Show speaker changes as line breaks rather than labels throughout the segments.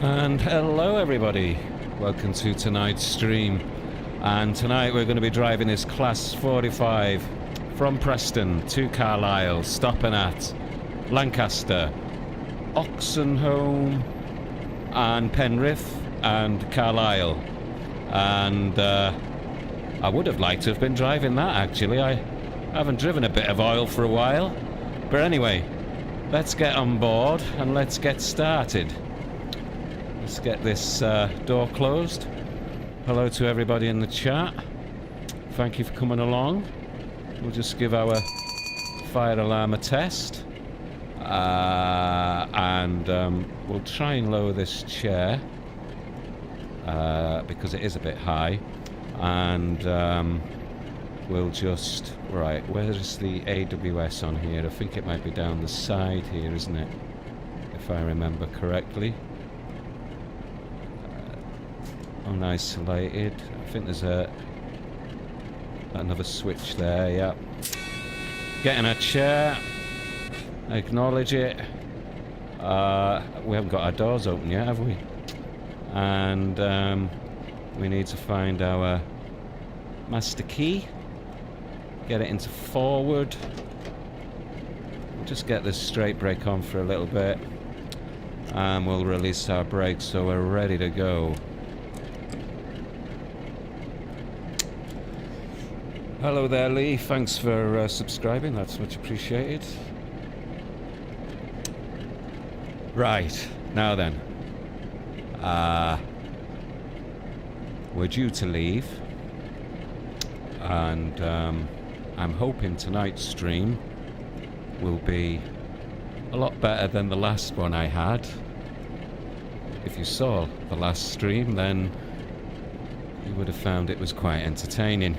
And hello everybody, welcome to tonight's stream. And tonight we're going to be driving this Class 45 from Preston to Carlisle, stopping at Lancaster, Oxenholme and Penrith and Carlisle. And I would have liked to have been driving that actually. I haven't driven a bit of oil for a while. But anyway, let's get on board and let's get started. Let's get this door closed. Hello to everybody in the chat. Thank you for coming along. We'll just give our fire alarm a test. And we'll try and lower this chair because it is a bit high. And we'll just... Right, where's the AWS on here? I think it might be down the side here, isn't it? If I remember correctly. Unisolated. I think there's another switch there, yeah. Get in a chair. Acknowledge it. We haven't got our doors open yet, have we? And we need to find our master key. Get it into forward. We'll just get this straight brake on for a little bit. And we'll release our brakes so we're ready to go. Hello there, Lee. Thanks for subscribing. That's much appreciated. Right, now then. We're due to leave. And I'm hoping tonight's stream will be a lot better than the last one I had. If you saw the last stream, then you would have found it was quite entertaining.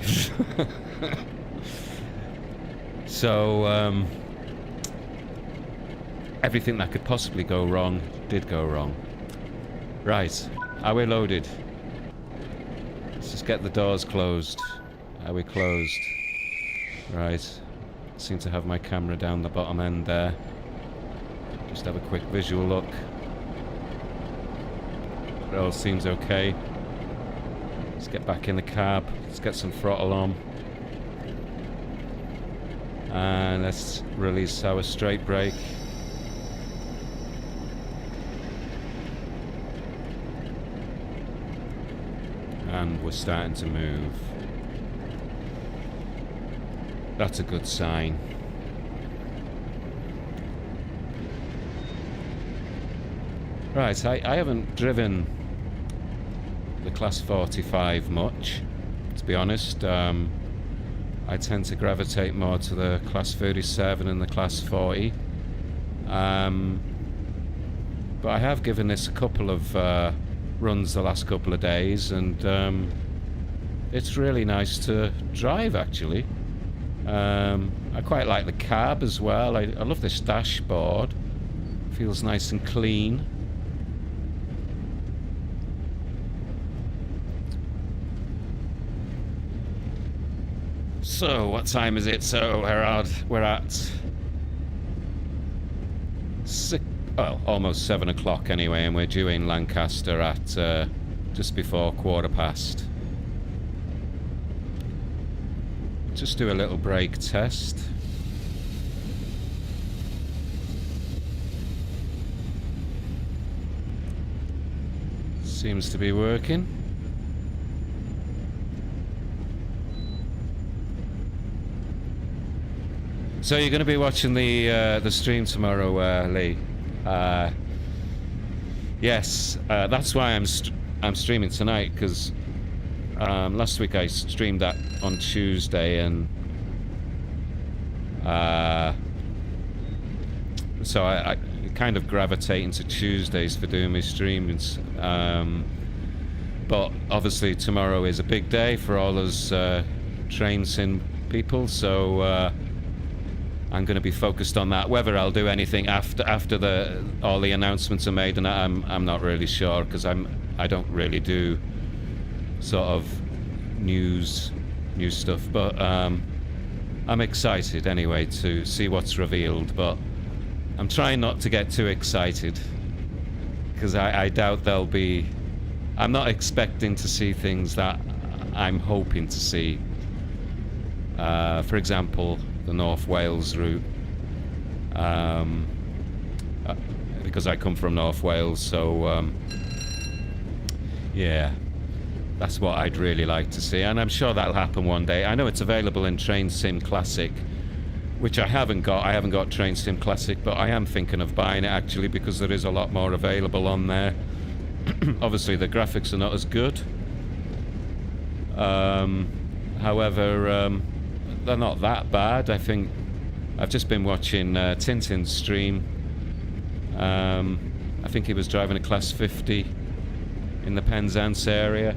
So, everything that could possibly go wrong did go wrong. Right, are we loaded? Let's just get the doors closed. Are we closed? Right, seem to have my camera down the bottom end there. Just have a quick visual look. It all seems okay. Let's get back in the cab. Let's get some throttle on. And let's release our straight brake. And we're starting to move. That's a good sign. Right, I haven't driven the Class 45 much, to be honest. I tend to gravitate more to the Class 37 and the Class 40. But I have given this a couple of runs the last couple of days, and it's really nice to drive actually. I quite like the cab as well. I love this dashboard. Feels nice and clean. So, what time is it? So, we're at almost 7 o'clock anyway, and we're due in Lancaster at just before 1:15. Just do a little brake test. Seems to be working. So you're going to be watching the stream tomorrow, Lee? Yes, that's why I'm streaming tonight, because last week I streamed that on Tuesday, and so I kind of gravitating to Tuesdays for doing my streamings. But obviously tomorrow is a big day for all those train sim people, so I'm going to be focused on that. Whether I'll do anything after all the announcements are made, and I'm not really sure, because I don't really do sort of news stuff. But I'm excited anyway to see what's revealed. But I'm trying not to get too excited. because I doubt there'll be... I'm not expecting to see things that I'm hoping to see. For example, the North Wales route. Because I come from North Wales, so yeah, that's what I'd really like to see, and I'm sure that'll happen one day. I know it's available in Train Sim Classic, which I haven't got. I haven't got Train Sim Classic, but I am thinking of buying it actually, because there is a lot more available on there. Obviously the graphics are not as good, however they're not that bad. I think I've just been watching Tintin's stream. I think he was driving a Class 50 in the Penzance area,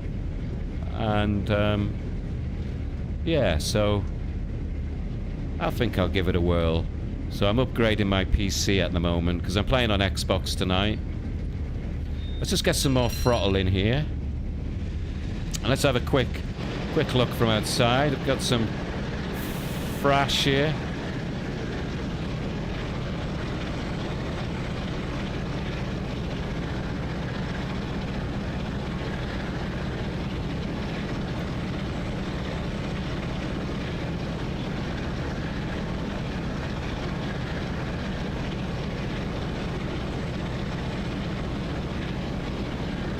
and yeah, so I think I'll give it a whirl. So I'm upgrading my PC at the moment because I'm playing on Xbox tonight. Let's just get some more throttle in here, and let's have a quick look from outside. I've got some thrash here.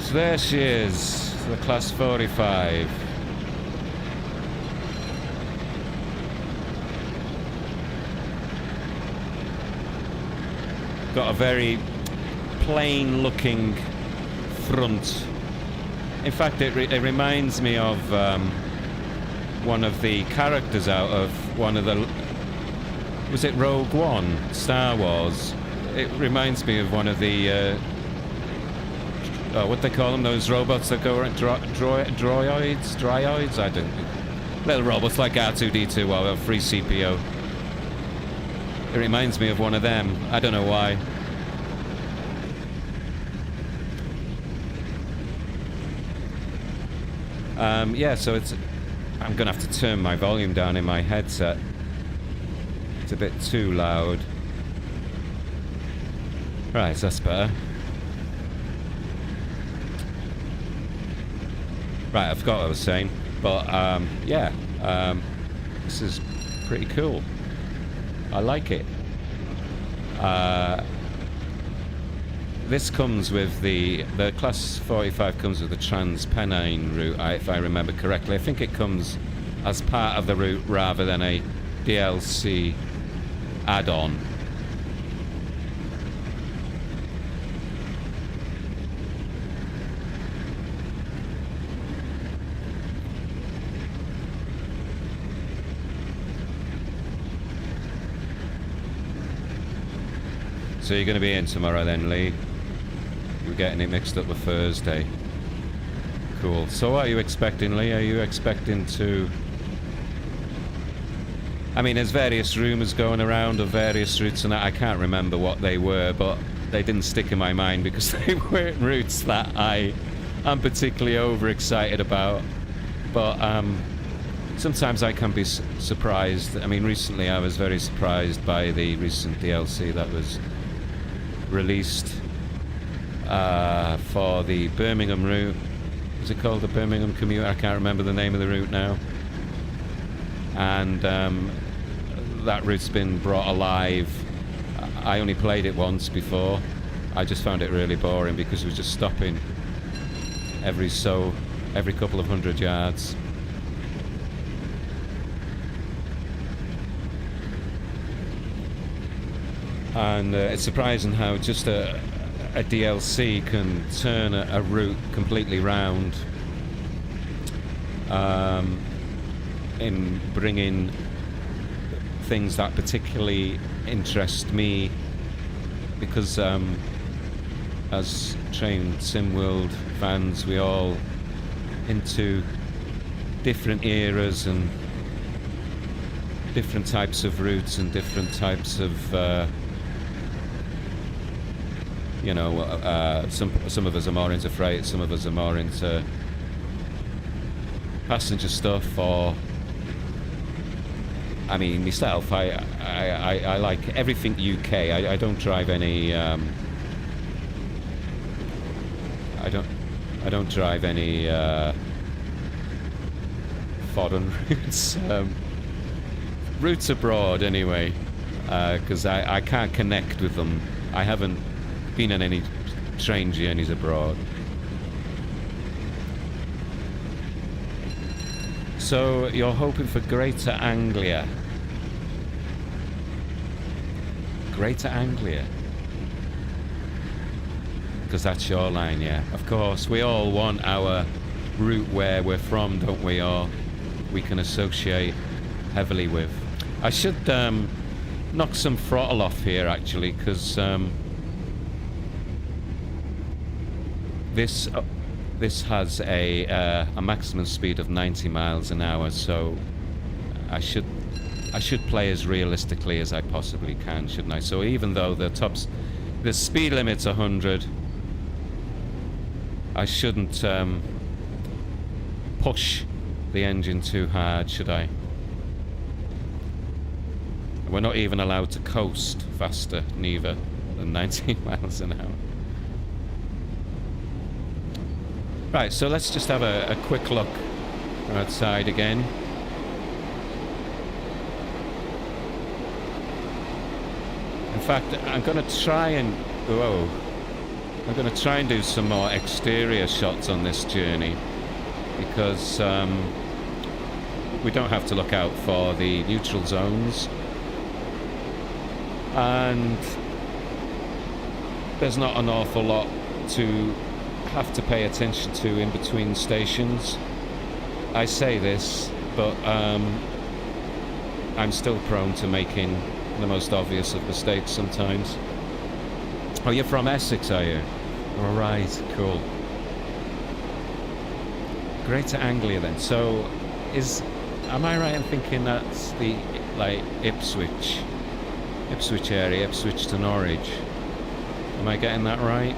So there she is, the Class 45. Got a very plain looking front. In fact, it reminds me of one of the characters out of one of the... Was it Rogue One? Star Wars. It reminds me of one of the... what they call them, those robots that go around, dryoids? I don't know. Little robots like R2-D2 or free CPO. It reminds me of one of them. I don't know why. Yeah, so it's... I'm gonna have to turn my volume down in my headset. It's a bit too loud. Right, that's better. Right, I forgot what I was saying, but yeah, this is pretty cool. I like it. This comes with the Class 45 comes with the Trans-Pennine route, if I remember correctly. I think it comes as part of the route rather than a DLC add-on. So you're going to be in tomorrow then, Lee? You're getting it mixed up with Thursday. Cool. So what are you expecting, Lee? Are you expecting to... I mean, there's various rumours going around of various routes and that. I can't remember what they were, but they didn't stick in my mind because they weren't routes that I am particularly overexcited about. But sometimes I can be surprised. I mean, recently I was very surprised by the recent DLC that was released for the Birmingham route. Is it called the Birmingham Commuter? I can't remember the name of the route now. And that route's been brought alive. I only played it once before. I just found it really boring because it was just stopping every couple of 100 yards. And it's surprising how just a DLC can turn a route completely round in bringing things that particularly interest me, because as trained SimWorld fans, we all into different eras and different types of routes and different types of you know, some of us are more into freight, some of us are more into passenger stuff, or I mean, myself, I like everything UK. I don't drive any I don't drive any foreign routes. Routes abroad anyway, because I can't connect with them. I haven't been on any train journeys abroad. So you're hoping for Greater Anglia. Greater Anglia. Because that's your line, yeah. Of course, we all want our route where we're from, don't we? Or we can associate heavily with. I should knock some throttle off here, actually, because this has a maximum speed of 90 miles an hour, so I should play as realistically as I possibly can, shouldn't I? So even though the speed limit's 100, I shouldn't push the engine too hard, should I? We're not even allowed to coast faster, neither, than 90 miles an hour. Right, so let's just have a quick look outside again. In fact, I'm going to try and do some more exterior shots on this journey, because we don't have to look out for the neutral zones, and there's not an awful lot to have to pay attention to in between stations. I say this, but I'm still prone to making the most obvious of mistakes sometimes. Oh, you're from Essex, are you? All right, cool. Greater Anglia then. So, am I right in thinking that's the Ipswich area, Ipswich to Norwich? Am I getting that right?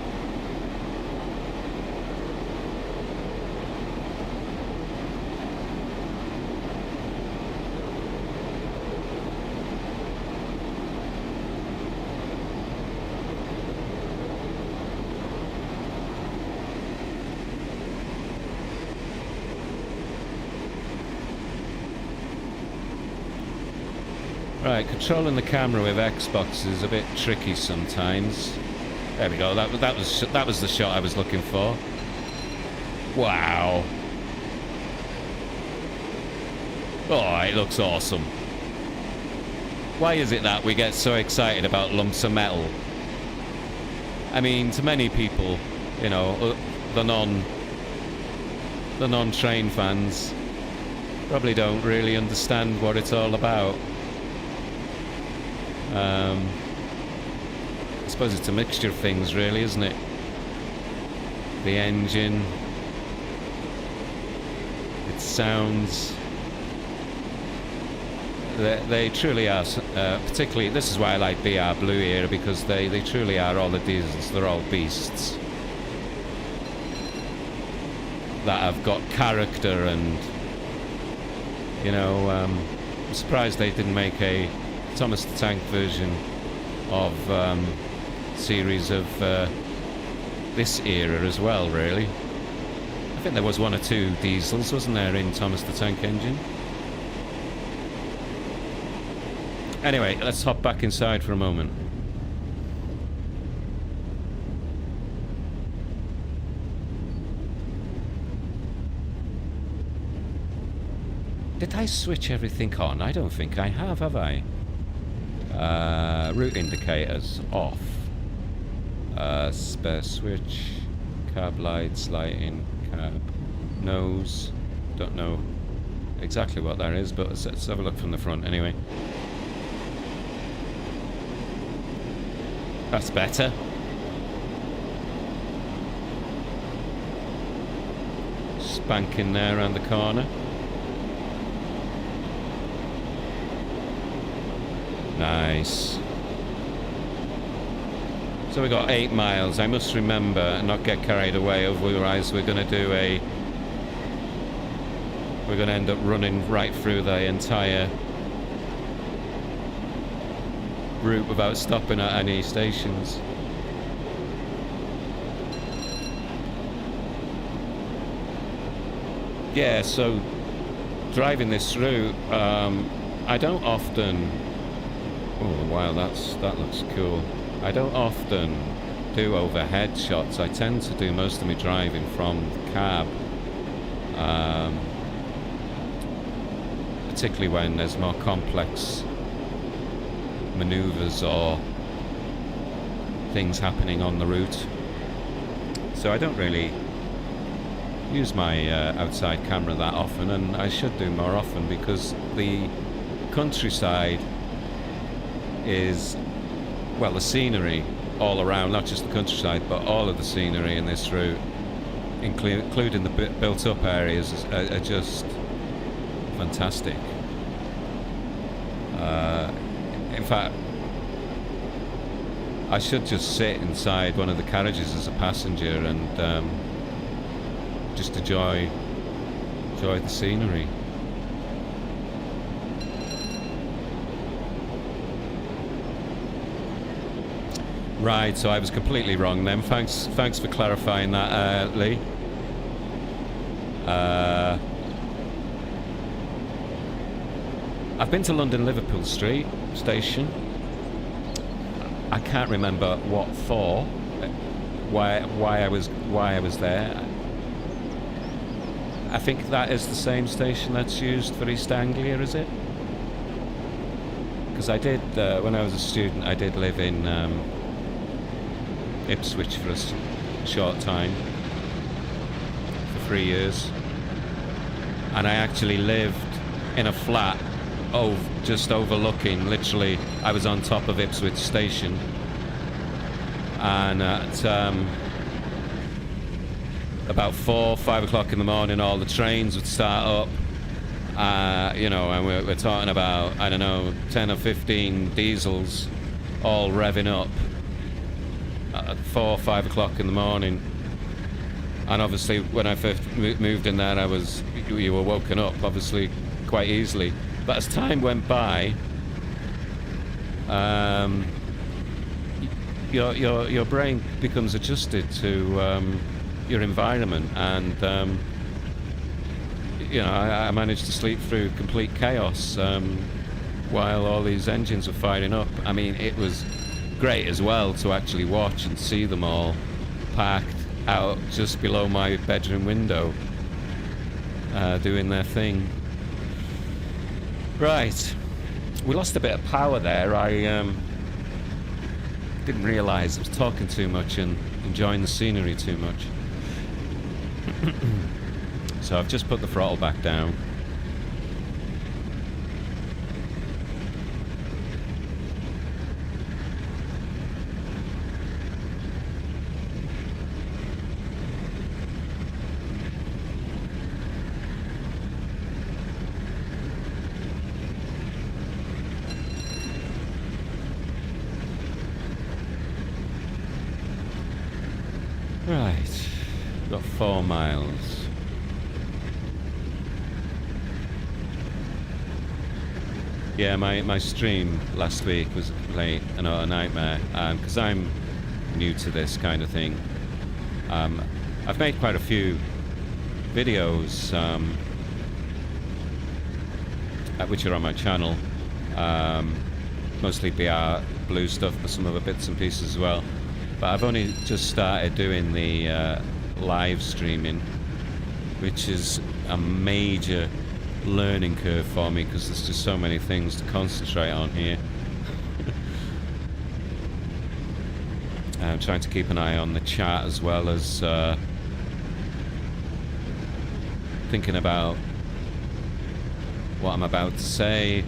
Right, controlling the camera with Xbox is a bit tricky sometimes. There we go. That was the shot I was looking for. Wow. Oh, it looks awesome. Why is it that we get so excited about lumps of metal? I mean, to many people, you know, the non-train fans probably don't really understand what it's all about. I suppose it's a mixture of things, really, isn't it? The engine, its sounds. They truly are, particularly, this is why I like BR Blue here, because they truly are all the diesels. They're all beasts that have got character, and, you know, I'm surprised they didn't make a Thomas the Tank version of series of this era as well, really. I think there was one or two diesels, wasn't there, in Thomas the Tank Engine? Anyway, let's hop back inside for a moment. Did I switch everything on? I don't think I have I? Route indicators off. Spare switch. Cab lights, lighting, cab nose. Don't know exactly what that is, but let's have a look from the front anyway. That's better. Spanking there around the corner. Nice. So we got 8 miles. I must remember and not get carried away, otherwise we're going to end up running right through the entire route without stopping at any stations. Yeah, so driving this route, I don't often... Oh, wow, that looks cool. I don't often do overhead shots. I tend to do most of my driving from the cab. Particularly when there's more complex manoeuvres or things happening on the route. So I don't really use my outside camera that often, and I should do more often, because the countryside is, well, the scenery all around, not just the countryside, but all of the scenery in this route, including the built up areas, are just fantastic. In fact, I should just sit inside one of the carriages as a passenger and just enjoy the scenery. Right, so I was completely wrong then. Thanks for clarifying that, Lee. I've been to London Liverpool Street station. I can't remember what for, why I was there. I think that is the same station that's used for East Anglia, is it? Because I did, when I was a student, I did live in Ipswich for a short time, for 3 years, and I actually lived in a flat just overlooking, literally, I was on top of Ipswich station, and at about 4-5 o'clock in the morning all the trains would start up, and we're talking about, I don't know, 10 or 15 diesels all revving up at 4 or 5 o'clock in the morning. And obviously when I first moved in there, you were woken up obviously quite easily, but as time went by, your brain becomes adjusted to your environment, and I managed to sleep through complete chaos while all these engines were firing up. I mean, it was great as well to actually watch and see them all parked out just below my bedroom window, doing their thing. Right, we lost a bit of power there. I didn't realise I was talking too much and enjoying the scenery too much. So I've just put the throttle back down. Right, got 4 miles. Yeah, my stream last week was a complete and utter nightmare, because I'm new to this kind of thing. I've made quite a few videos which are on my channel, mostly BR Blue stuff, but some other bits and pieces as well. But I've only just started doing the live streaming, which is a major learning curve for me, because there's just so many things to concentrate on here. I'm trying to keep an eye on the chat, as well as thinking about what I'm about to say,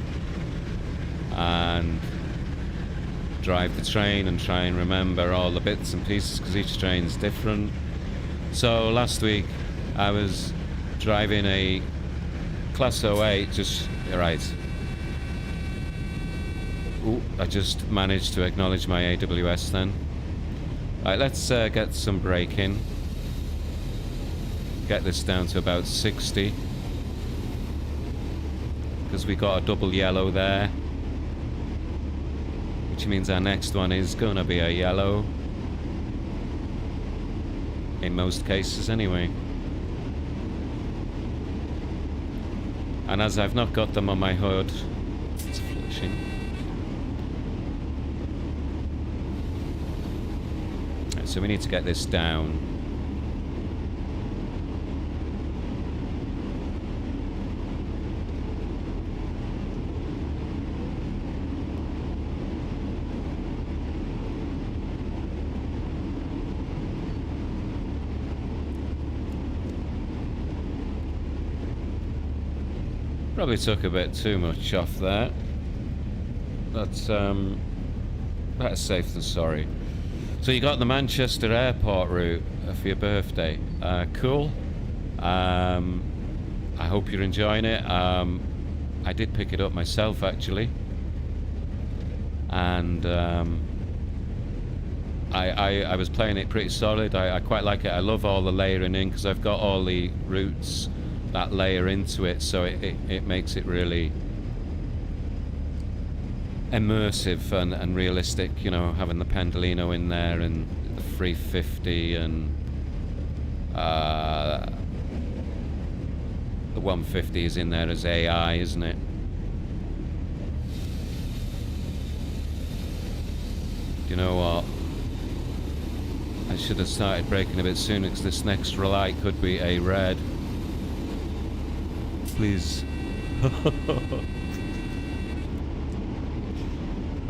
and drive the train and try and remember all the bits and pieces, because each train's different. So last week I was driving a Class 08, just right. Ooh, I just managed to acknowledge my AWS then. Right, let's get some braking. Get this down to about 60, because we got a double yellow there, which means our next one is going to be a yellow, in most cases anyway. And as I've not got them on my hood, it's flashing. Right, so we need to get this down. Probably took a bit too much off there. That's better safe than sorry. So you got the Manchester Airport route for your birthday. Cool. I hope you're enjoying it. I did pick it up myself actually, and I was playing it pretty solid. I quite like it. I love all the layering in because I've got all the routes that layer into it, so it makes it really immersive and realistic, you know, having the Pendolino in there and the 350 and the 150 is in there as AI, isn't it? You know what? I should have started braking a bit sooner because this next light could be a red. Please.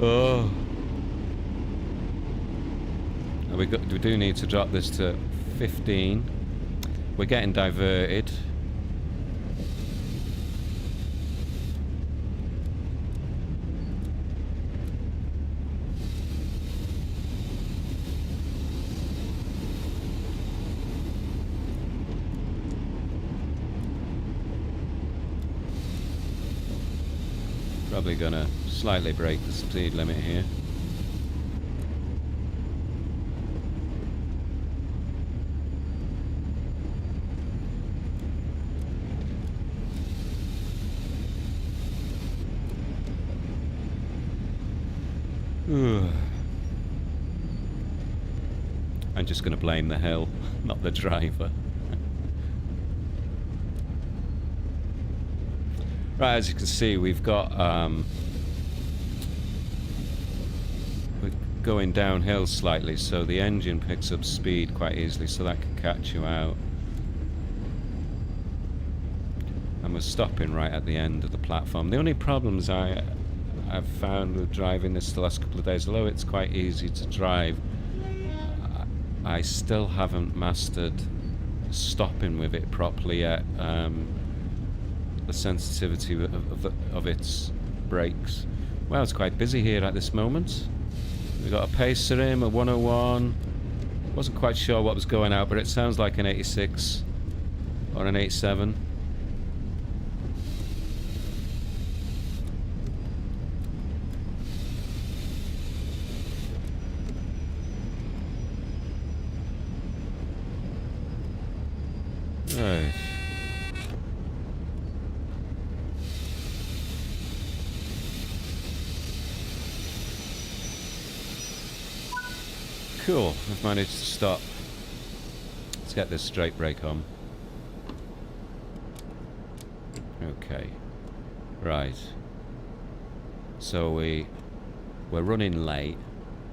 Oh. We do need to drop this to 15. We're getting diverted. Probably gonna slightly break the speed limit here. I'm just gonna blame the hill, not the driver. Right, as you can see, we've got we're going downhill slightly, so the engine picks up speed quite easily, so that can catch you out. And we're stopping right at the end of the platform. The only problems I've found with driving this the last couple of days, although it's quite easy to drive, I still haven't mastered stopping with it properly yet. The sensitivity of its brakes. Well, it's quite busy here at this moment. We've got a pacer in, a 101. Wasn't quite sure what was going out, but it sounds like an 86 or an 87. Right. Cool, I've managed to stop. Let's get this straight brake on. Okay. Right. So we're running late.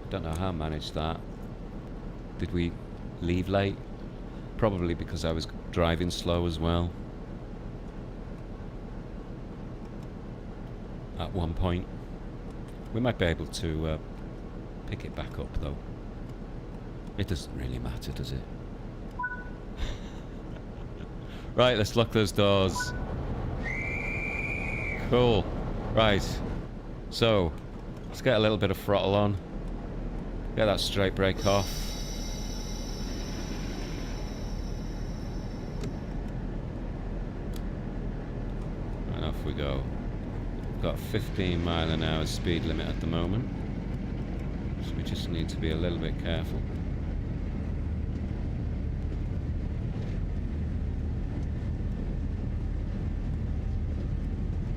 I don't know how I managed that. Did we leave late? Probably because I was driving slow as well. At one point. We might be able to pick it back up though. It doesn't really matter, does it? Right, let's lock those doors. Cool. Right. So, let's get a little bit of throttle on. Get that straight brake off. And off we go. We've got 15 mile an hour speed limit at the moment. So we just need to be a little bit careful.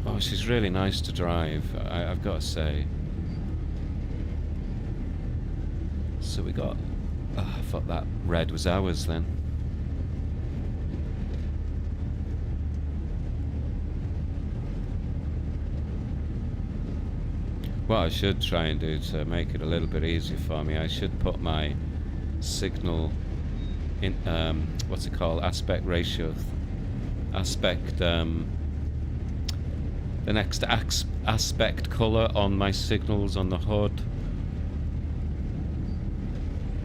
Oh, she's really nice to drive, I've got to say. So we got... Oh, I thought that red was ours then. What I should try and do to make it a little bit easier for me, I should put my signal in, what's it called, aspect ratio, the next aspect colour on my signals on the HUD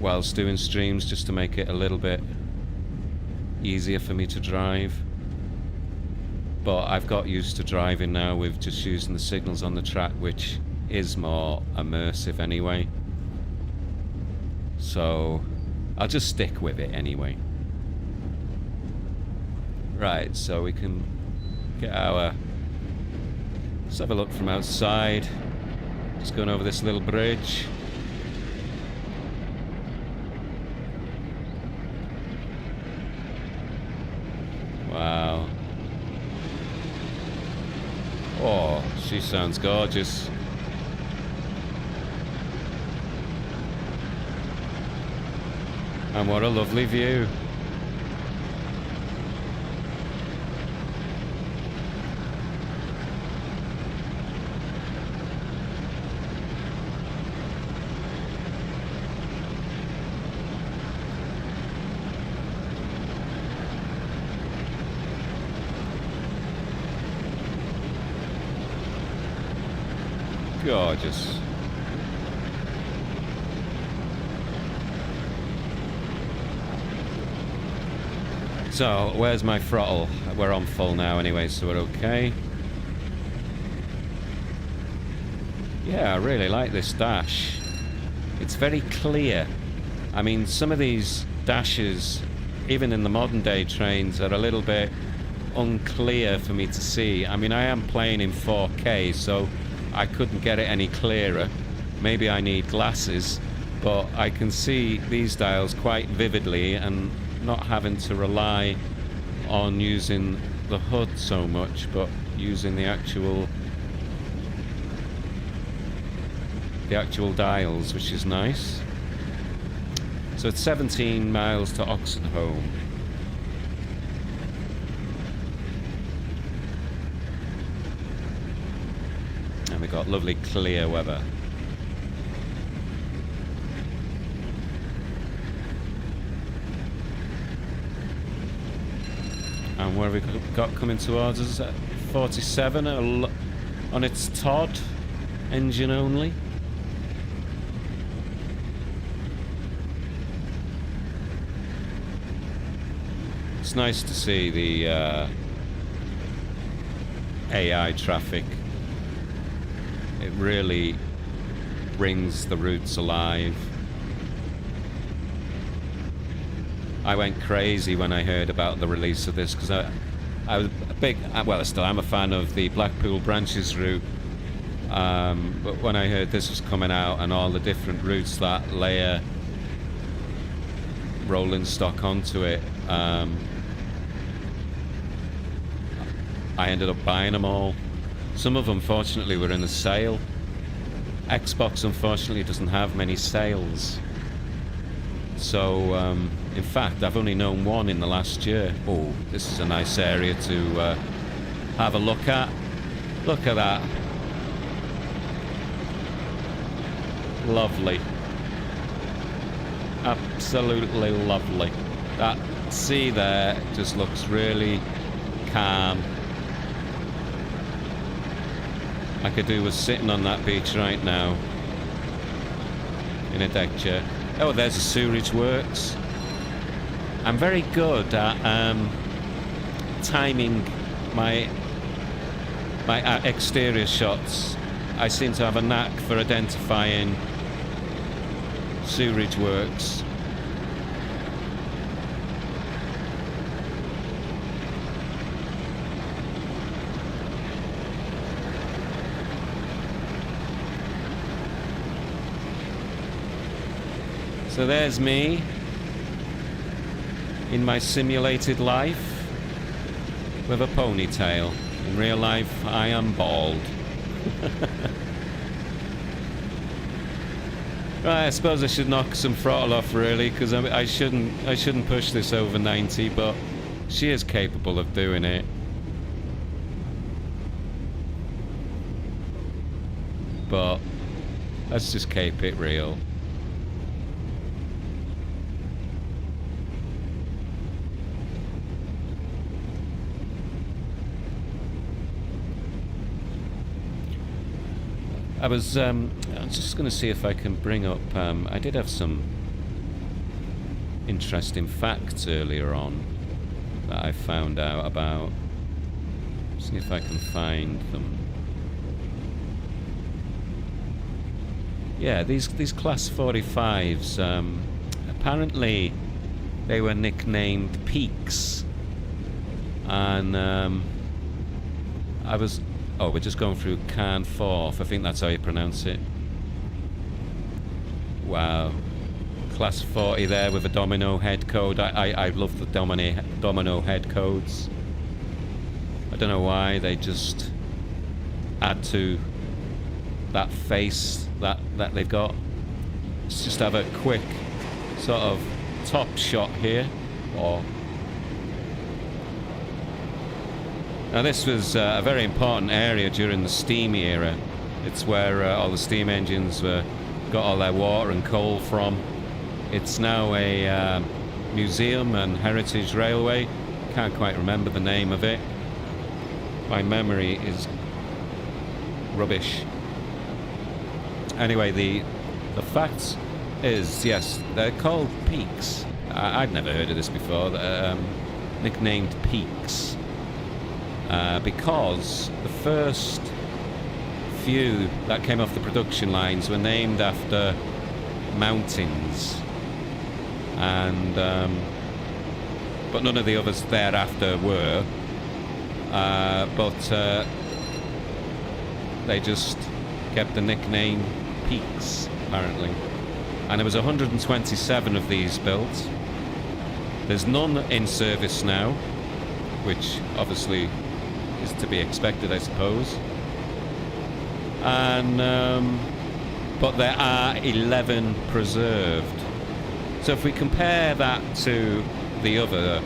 whilst doing streams, just to make it a little bit easier for me to drive. But I've got used to driving now with just using the signals on the track, which is more immersive anyway, so I'll just stick with it anyway. Right, so we can get our, let's have a look from outside. Just going over this little bridge. Wow. Oh, she sounds gorgeous. And what a lovely view. Gorgeous. So, where's my throttle? We're on full now anyway, so we're okay. Yeah, I really like this dash. It's very clear. I mean, some of these dashes, even in the modern day trains, are a little bit unclear for me to see. I mean, I am playing in 4K, so I couldn't get it any clearer. Maybe I need glasses, but I can see these dials quite vividly and not having to rely on using the HUD so much, but using the actual dials, which is nice. So it's 17 miles to Oxenholme. And we got lovely clear weather. And where have we got coming towards us? 47 on its Todd, engine only. It's nice to see the AI traffic. It really brings the routes alive. I went crazy when I heard about the release of this, because I was a big, well, I still am a fan of the Blackpool branches route, but when I heard this was coming out and all the different routes that layer rolling stock onto it, I ended up buying them all. Some of them, fortunately, were in a sale. Xbox, unfortunately, doesn't have many sales. So, in fact, I've only known one in the last year. Oh, this is a nice area to have a look at. Look at that. Lovely. Absolutely lovely. That sea there just looks really calm. I could do with sitting on that beach right now in a deck chair. Oh, there's a sewerage works. I'm very good at timing my exterior shots. I seem to have a knack for identifying sewerage works. So there's me in my simulated life with a ponytail. In real life, I am bald. Right, I suppose I should knock some throttle off, really, because I shouldn't push this over 90, but she is capable of doing it. But Let's just keep it real. I was just going to see if I can bring up... I did have some interesting facts earlier on that I found out about. See if I can find them. Yeah, these Class 45s, apparently they were nicknamed Peaks. And I was... Oh, we're just going through Carnforth. I think that's how you pronounce it. Wow. Class 40 there with a domino head code. I love the domino head codes. I don't know why they just add to that face that they've got. Let's just have a quick sort of top shot here. Now this was a very important area during the steam era. It's where all the steam engines got all their water and coal from. It's now a museum and heritage railway. Can't quite remember the name of it. My memory is rubbish. Anyway, the fact is, yes, they're called Peaks. I'd never heard of this before. Nicknamed Peaks. Because the first few that came off the production lines were named after mountains, and but none of the others thereafter were. But they just kept the nickname Peaks, apparently. And there was 127 of these built. There's none in service now, which obviously is to be expected, I suppose. And but there are 11 preserved. So if we compare that to the other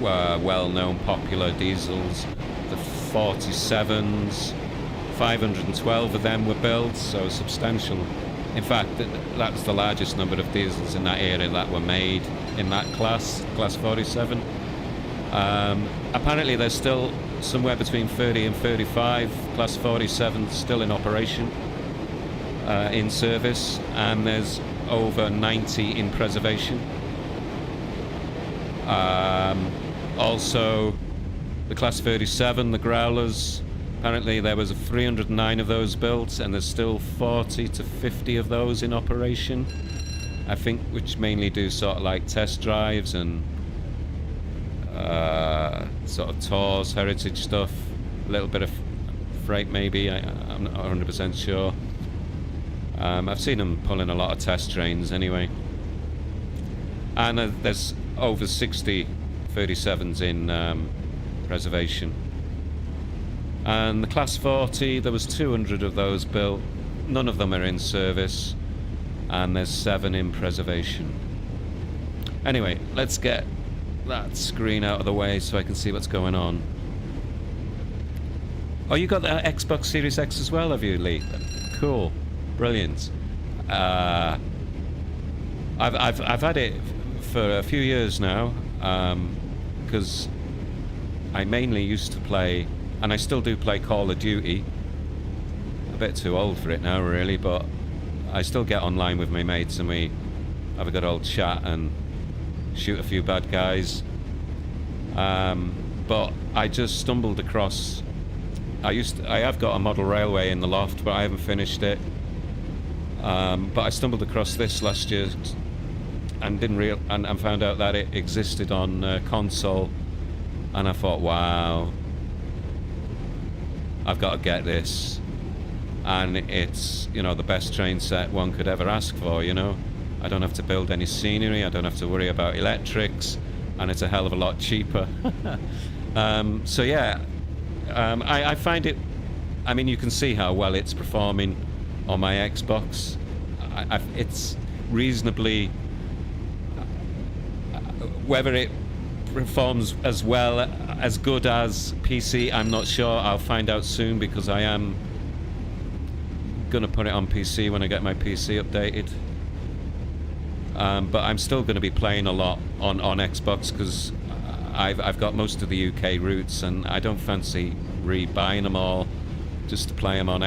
well-known popular diesels, the 47s, 512 of them were built, so substantial. In fact, that's the largest number of diesels in that area that were made in that class 47. Apparently there's still somewhere between 30 and 35 Class 47 still in operation, in service, and there's over 90 in preservation. Also, the Class 37, the Growlers, apparently there was 309 of those built, and there's still 40 to 50 of those in operation, I think, which mainly do sort of like test drives and sort of tours, heritage stuff, a little bit of freight maybe, I'm not 100% sure. I've seen them pulling a lot of test trains anyway. And there's over 60 37s in preservation. And the Class 40, there was 200 of those built, none of them are in service, and there's 7 in preservation. Anyway, let's get that screen out of the way so I can see what's going on. Oh, you got the Xbox Series X as well, have you, Lee? Cool, brilliant. I've had it for a few years now, because I mainly used to play, and I still do play Call of Duty. A bit too old for it now, really, but I still get online with my mates and we have a good old chat and shoot a few bad guys. But I just stumbled across... I have got a model railway in the loft, but I haven't finished it. But I stumbled across this last year and and found out that it existed on console, and I thought, wow, I've got to get this. And it's, you know, the best train set one could ever ask for, you know. I don't have to build any scenery, I don't have to worry about electrics, and it's a hell of a lot cheaper. So yeah, I find it, I mean, you can see how well it's performing on my Xbox. It's reasonably, whether it performs as well, as good as PC, I'm not sure. I'll find out soon, because I am gonna put it on PC when I get my PC updated. But I'm still going to be playing a lot on Xbox because I've got most of the UK routes, and I don't fancy rebuying them all just to play them on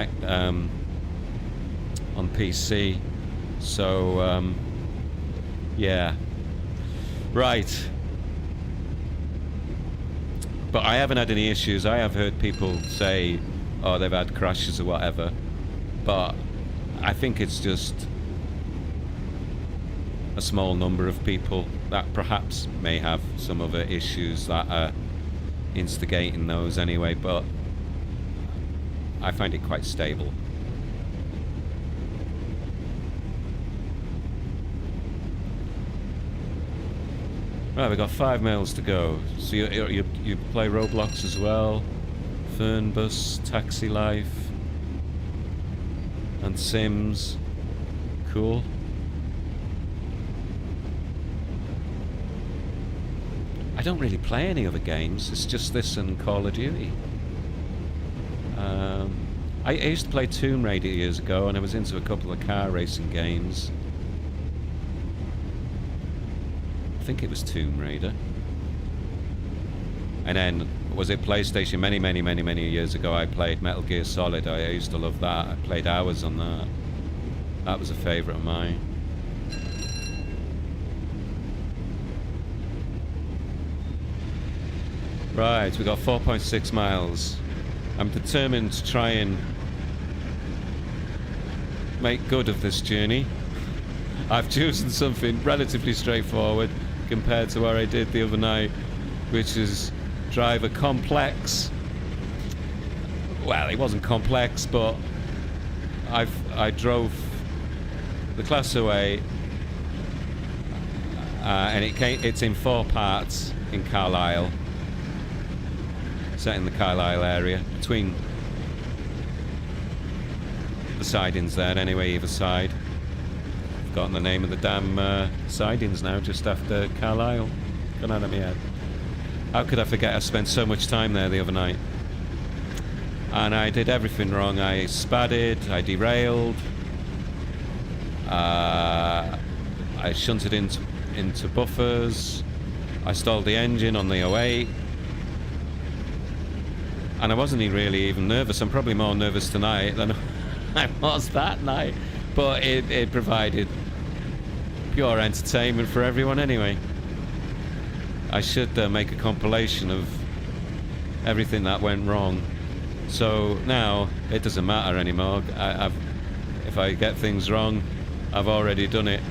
PC. So yeah, right. But I haven't had any issues. I have heard people say, oh, they've had crashes or whatever, but I think it's just a small number of people that perhaps may have some other issues that are instigating those anyway, but I find it quite stable. Right, we've got 5 miles to go. So you play Roblox as well, Fernbus, Taxi Life, and Sims. Cool. I don't really play any other games. It's just this and Call of Duty. I used to play Tomb Raider years ago, and I was into a couple of car racing games. I think it was Tomb Raider. And then, was it PlayStation? Many years ago, I played Metal Gear Solid. I used to love that. I played hours on that. That was a favourite of mine. Right, we got 4.6 miles. I'm determined to try and make good of this journey. I've chosen something relatively straightforward compared to what I did the other night, which is drive a complex. Well, it wasn't complex, but I drove the Class away, and it's in 4 parts in Carlisle. Set in the Carlisle area, between the sidings there anyway, either side. I've forgotten the name of the damn sidings now, just after Carlisle. Gone out of my head. How could I forget? I spent so much time there the other night. And I did everything wrong. I spadded, I derailed, I shunted into buffers, I stalled the engine on the 08. And I wasn't really even nervous. I'm probably more nervous tonight than I was that night. But it provided pure entertainment for everyone anyway. I should make a compilation of everything that went wrong. So now it doesn't matter anymore. If I get things wrong, I've already done it.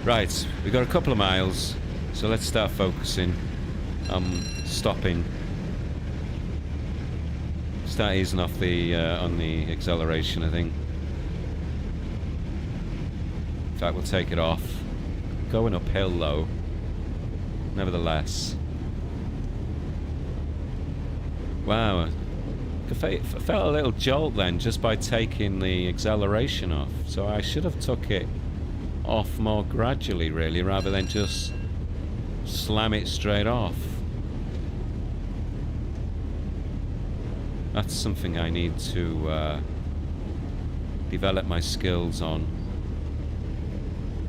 Right, we've got a couple of miles. So let's start focusing. Stopping. Start easing off on the acceleration, I think. In fact, we'll take it off. Going uphill though. Nevertheless. Wow. I felt a little jolt then just by taking the acceleration off. So I should have took it off more gradually really, rather than just slam it straight off. That's something I need to develop my skills on.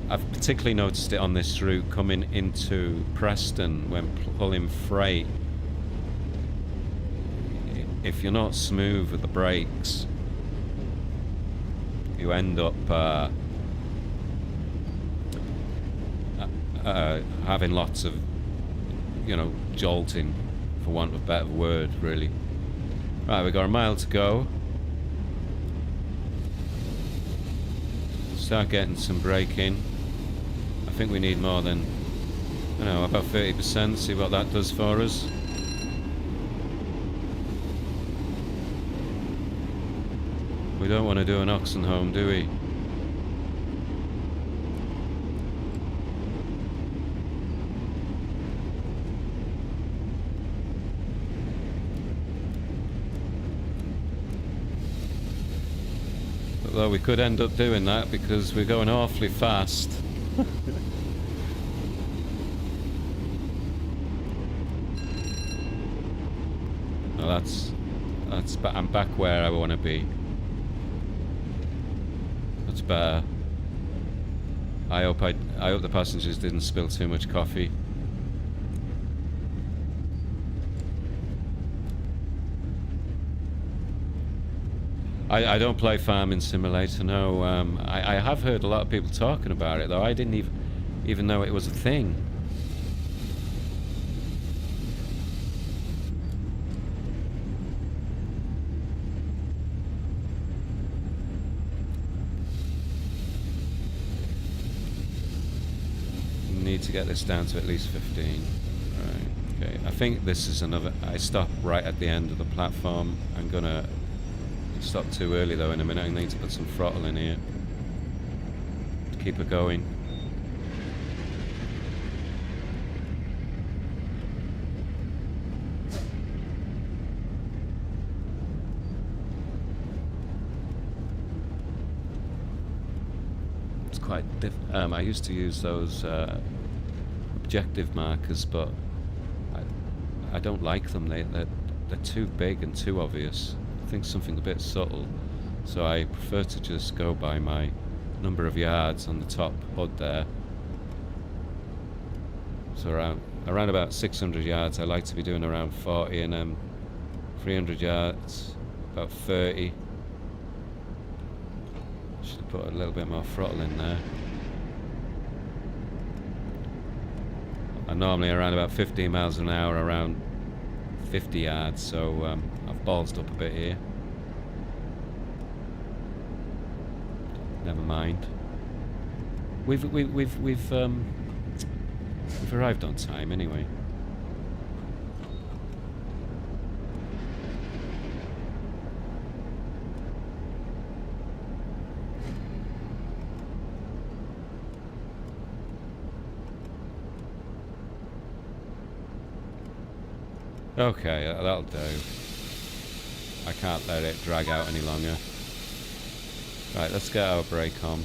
I've particularly noticed it on this route coming into Preston when pulling freight. If you're not smooth with the brakes, you end up having lots of, jolting, for want of a better word, really. Right, we've got a mile to go. Start getting some braking. I think we need more than, about 30%, see what that does for us. We don't want to do an Oxenholme, do we? Although we could end up doing that because we're going awfully fast. Well, that's I'm back where I want to be. That's better. I hope the passengers didn't spill too much coffee. I don't play Farming Simulator, no. I have heard a lot of people talking about it, though. I didn't even know it was a thing. Need to get this down to at least 15. Right, okay. I think this is another... I stop right at the end of the platform. I'm gonna stop too early though in a minute. I need to put some throttle in here to keep it going. It's quite I used to use those objective markers, but I don't like them. They're too big and too obvious. I think something a bit subtle, so I prefer to just go by my number of yards on the top HUD there. So around about 600 yards I like to be doing around 40, and then 300 yards about 30. Should have put a little bit more throttle in there. I'm normally around about 15 miles an hour around 50 yards, so I've ballsed up a bit here. Never mind. We've arrived on time anyway. Okay, that'll do. I can't let it drag out any longer. Right, let's get our brake on.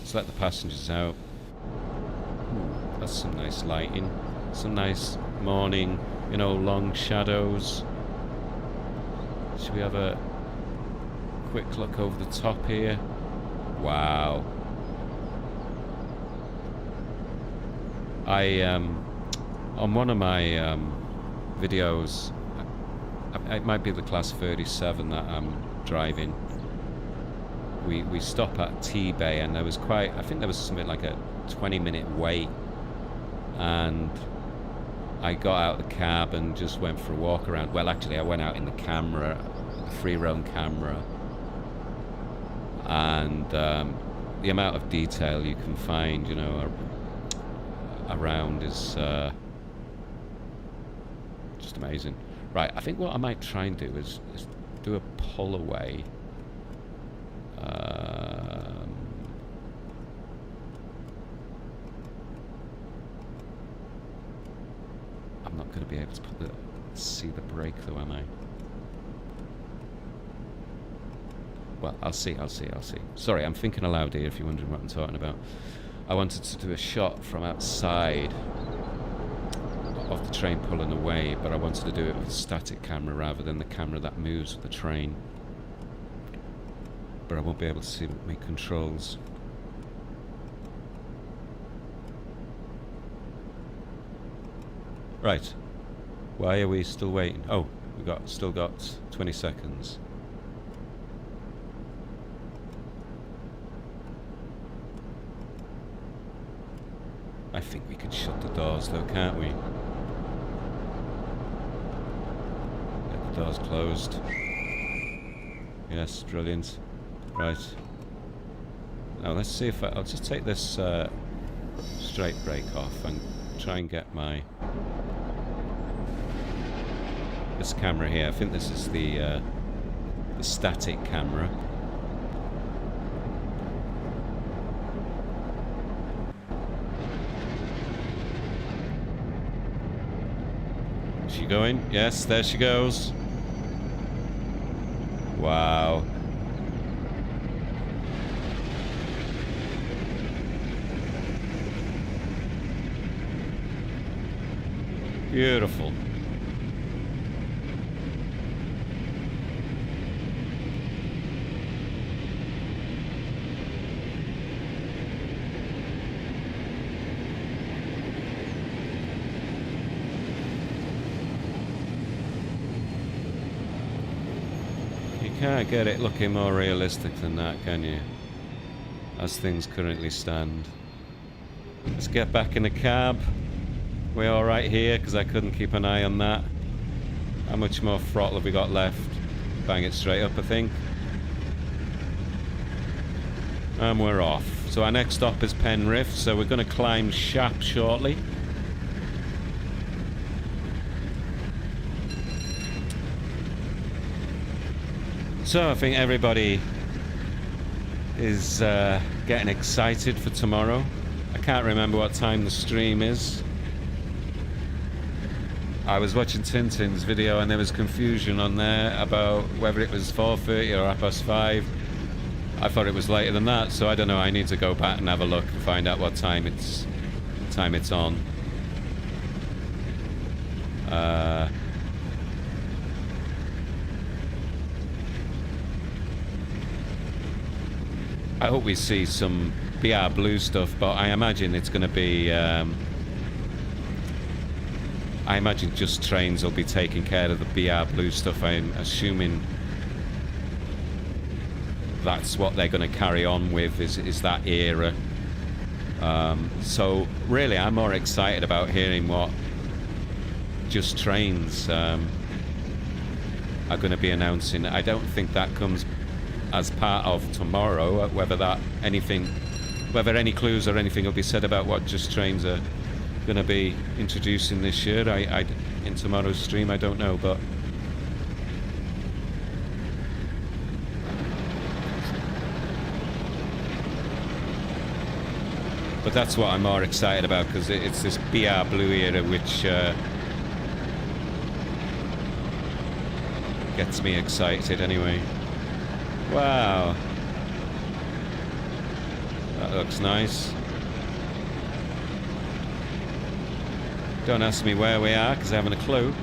Let's let the passengers out. Ooh, that's some nice lighting. Some nice morning, you know, long shadows. Should we have a quick look over the top here? Wow. On one of my videos, it might be the class 37 that I'm driving, we stop at T-Bay, and there was I think there was something like a 20-minute wait, and I got out the cab and just went for a walk around. Well, actually I went out in the camera, the free roam camera, and the amount of detail you can find, you know, around is just amazing. Right, I think what I might try and do is do a pull away. I'm not going to be able to see the brake though, am I? Well, I'll see. Sorry, I'm thinking aloud here if you're wondering what I'm talking about. I wanted to do a shot from outside of the train pulling away, but I wanted to do it with a static camera rather than the camera that moves with the train. But I won't be able to see my controls. Right. Why are we still waiting? Oh, still got 20 seconds. I think we can shut the doors though, can't we? Get the doors closed. Yes, brilliant. Right. Now let's see if I'll just take this straight brake off and try and get this camera here. I think this is the static camera. Is she going? Yes, there she goes. Wow. Beautiful. can't get it looking more realistic than that, can you? As things currently stand. Let's get back in the cab. We're alright here, because I couldn't keep an eye on that. How much more throttle have we got left? Bang it straight up, I think. And we're off. So our next stop is Penrith, so we're going to climb Shap shortly. So I think everybody is getting excited for tomorrow. I can't remember what time the stream is. I was watching Tintin's video and there was confusion on there about whether it was 4:30 or 5:30. I thought it was later than that, so I don't know. I need to go back and have a look and find out what time it's on. I hope we see some BR Blue stuff, but I imagine it's going to be... I imagine Just Trains will be taking care of the BR Blue stuff. I'm assuming that's what they're going to carry on with, is that era. So really, I'm more excited about hearing what Just Trains are going to be announcing. I don't think that comes as part of tomorrow. Whether any clues or anything will be said about what Just Trains are going to be introducing this year, in tomorrow's stream, I don't know, but that's what I'm more excited about, because it's this BR Blue era which gets me excited anyway. Wow, that looks nice. Don't ask me where we are, because I haven't a clue.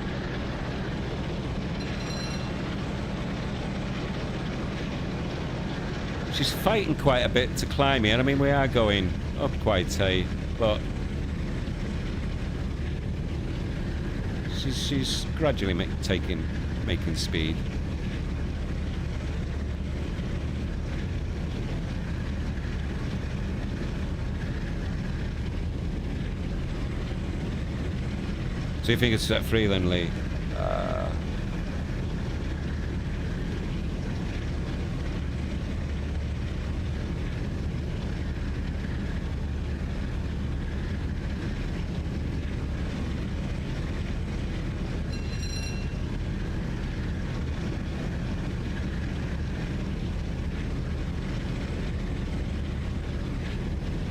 She's fighting quite a bit to climb here. I mean, we are going up quite a, but she's gradually making speed. So you think it's set free then, Lee?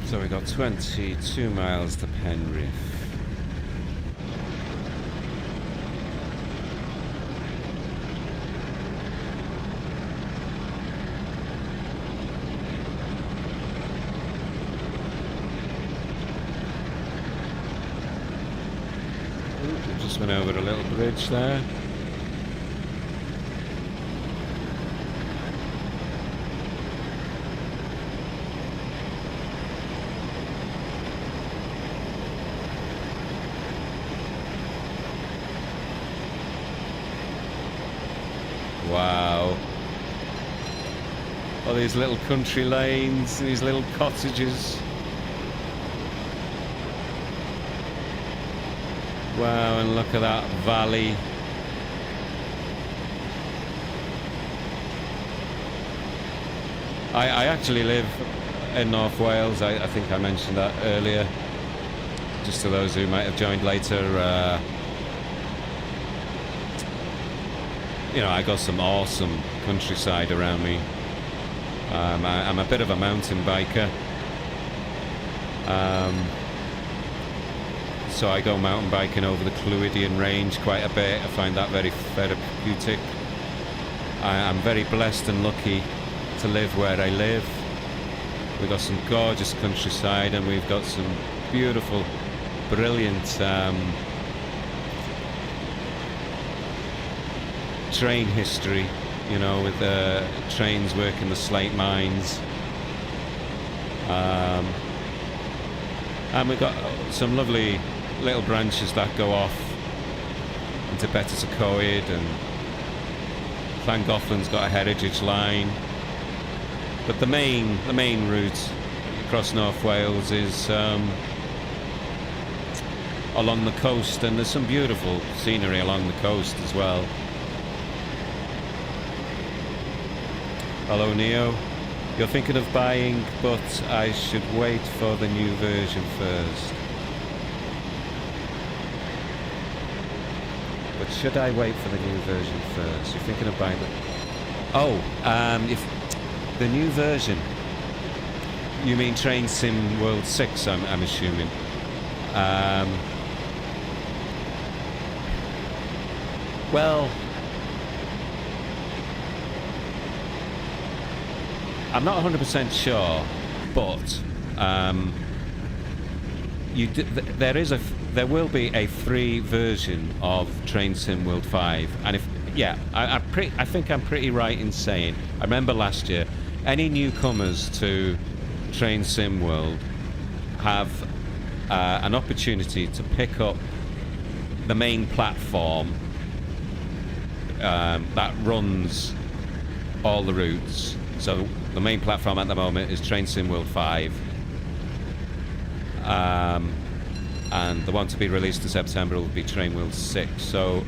So we got 22 miles to Penrith. Just went over a little bridge there. Wow. All these little country lanes, these little cottages. Wow, and look at that valley. I actually live in North Wales. I think I mentioned that earlier. Just to those who might have joined later, you know, I got some awesome countryside around me. I'm a bit of a mountain biker. So I go mountain biking over the Clwydian Range quite a bit. I find that very therapeutic. I'm very blessed and lucky to live where I live. We've got some gorgeous countryside, and we've got some beautiful, brilliant train history, you know, with the trains working the slate mines. And we've got some lovely little branches that go off into Better and Llangollen's got a heritage line, but the main route across North Wales is along the coast, and there's some beautiful scenery along the coast as well. Hello Neo, you're thinking of buying, but I should wait for the new version first. But should I wait for the new version first? You're thinking of buying it? Oh, if the new version, you mean Train Sim World 6, I'm assuming. Well, I'm not 100% sure, but there will be a free version of Train Sim World 5, and I think I'm pretty right in saying, I remember last year, any newcomers to Train Sim World have an opportunity to pick up the main platform that runs all the routes. So the main platform at the moment is Train Sim World 5, and the one to be released in September will be Train World 6. So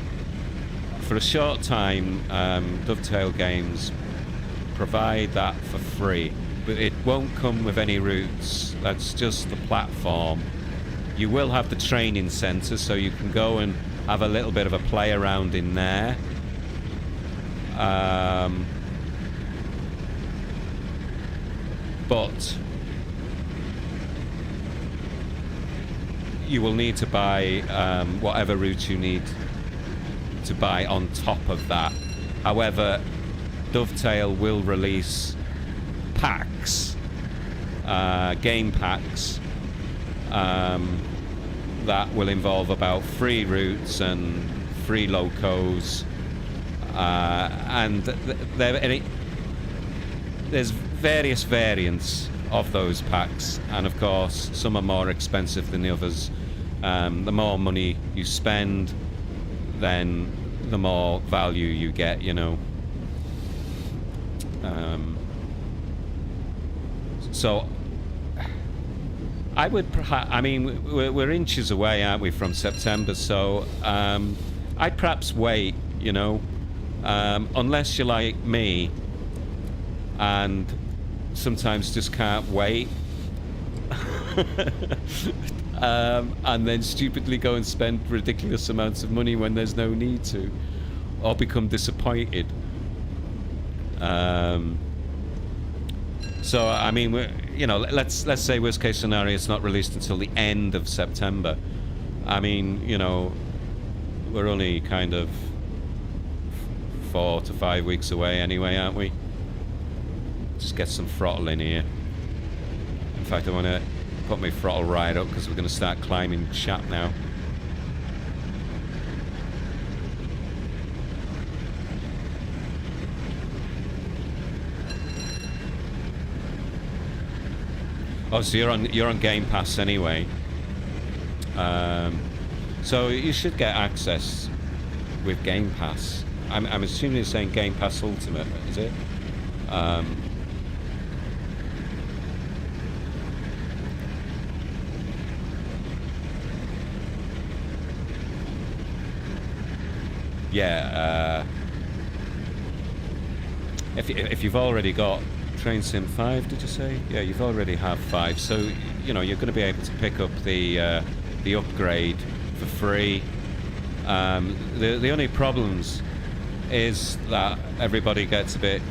for a short time, Dovetail Games provide that for free, but it won't come with any routes. That's just the platform. You will have the training centre, so you can go and have a little bit of a play around in there. But you will need to buy whatever route you need to buy on top of that. However, Dovetail will release packs, game packs, that will involve about 3 routes and 3 locos, and there's various variants of those packs, and of course some are more expensive than the others. The more money you spend, then the more value you get, you know. So I would perhaps, I mean, we're inches away, aren't we, from September, so I'd perhaps wait, you know, unless you're like me and sometimes just can't wait, and then stupidly go and spend ridiculous amounts of money when there's no need to, or become disappointed. So I mean, you know, let's say worst case scenario, it's not released until the end of September. I mean, you know, we're only kind of 4 to 5 weeks away anyway, aren't we? Just get some throttle in here. In fact, I want to put my throttle right up because we're going to start climbing Shap now. Oh, so you're on Game Pass anyway. So you should get access with Game Pass. I'm assuming you're saying Game Pass Ultimate, is it? Yeah. If you've already got Train Sim 5, did you say? Yeah, you've already have 5, so you know you're going to be able to pick up the upgrade for free. The only problems is that everybody gets a bit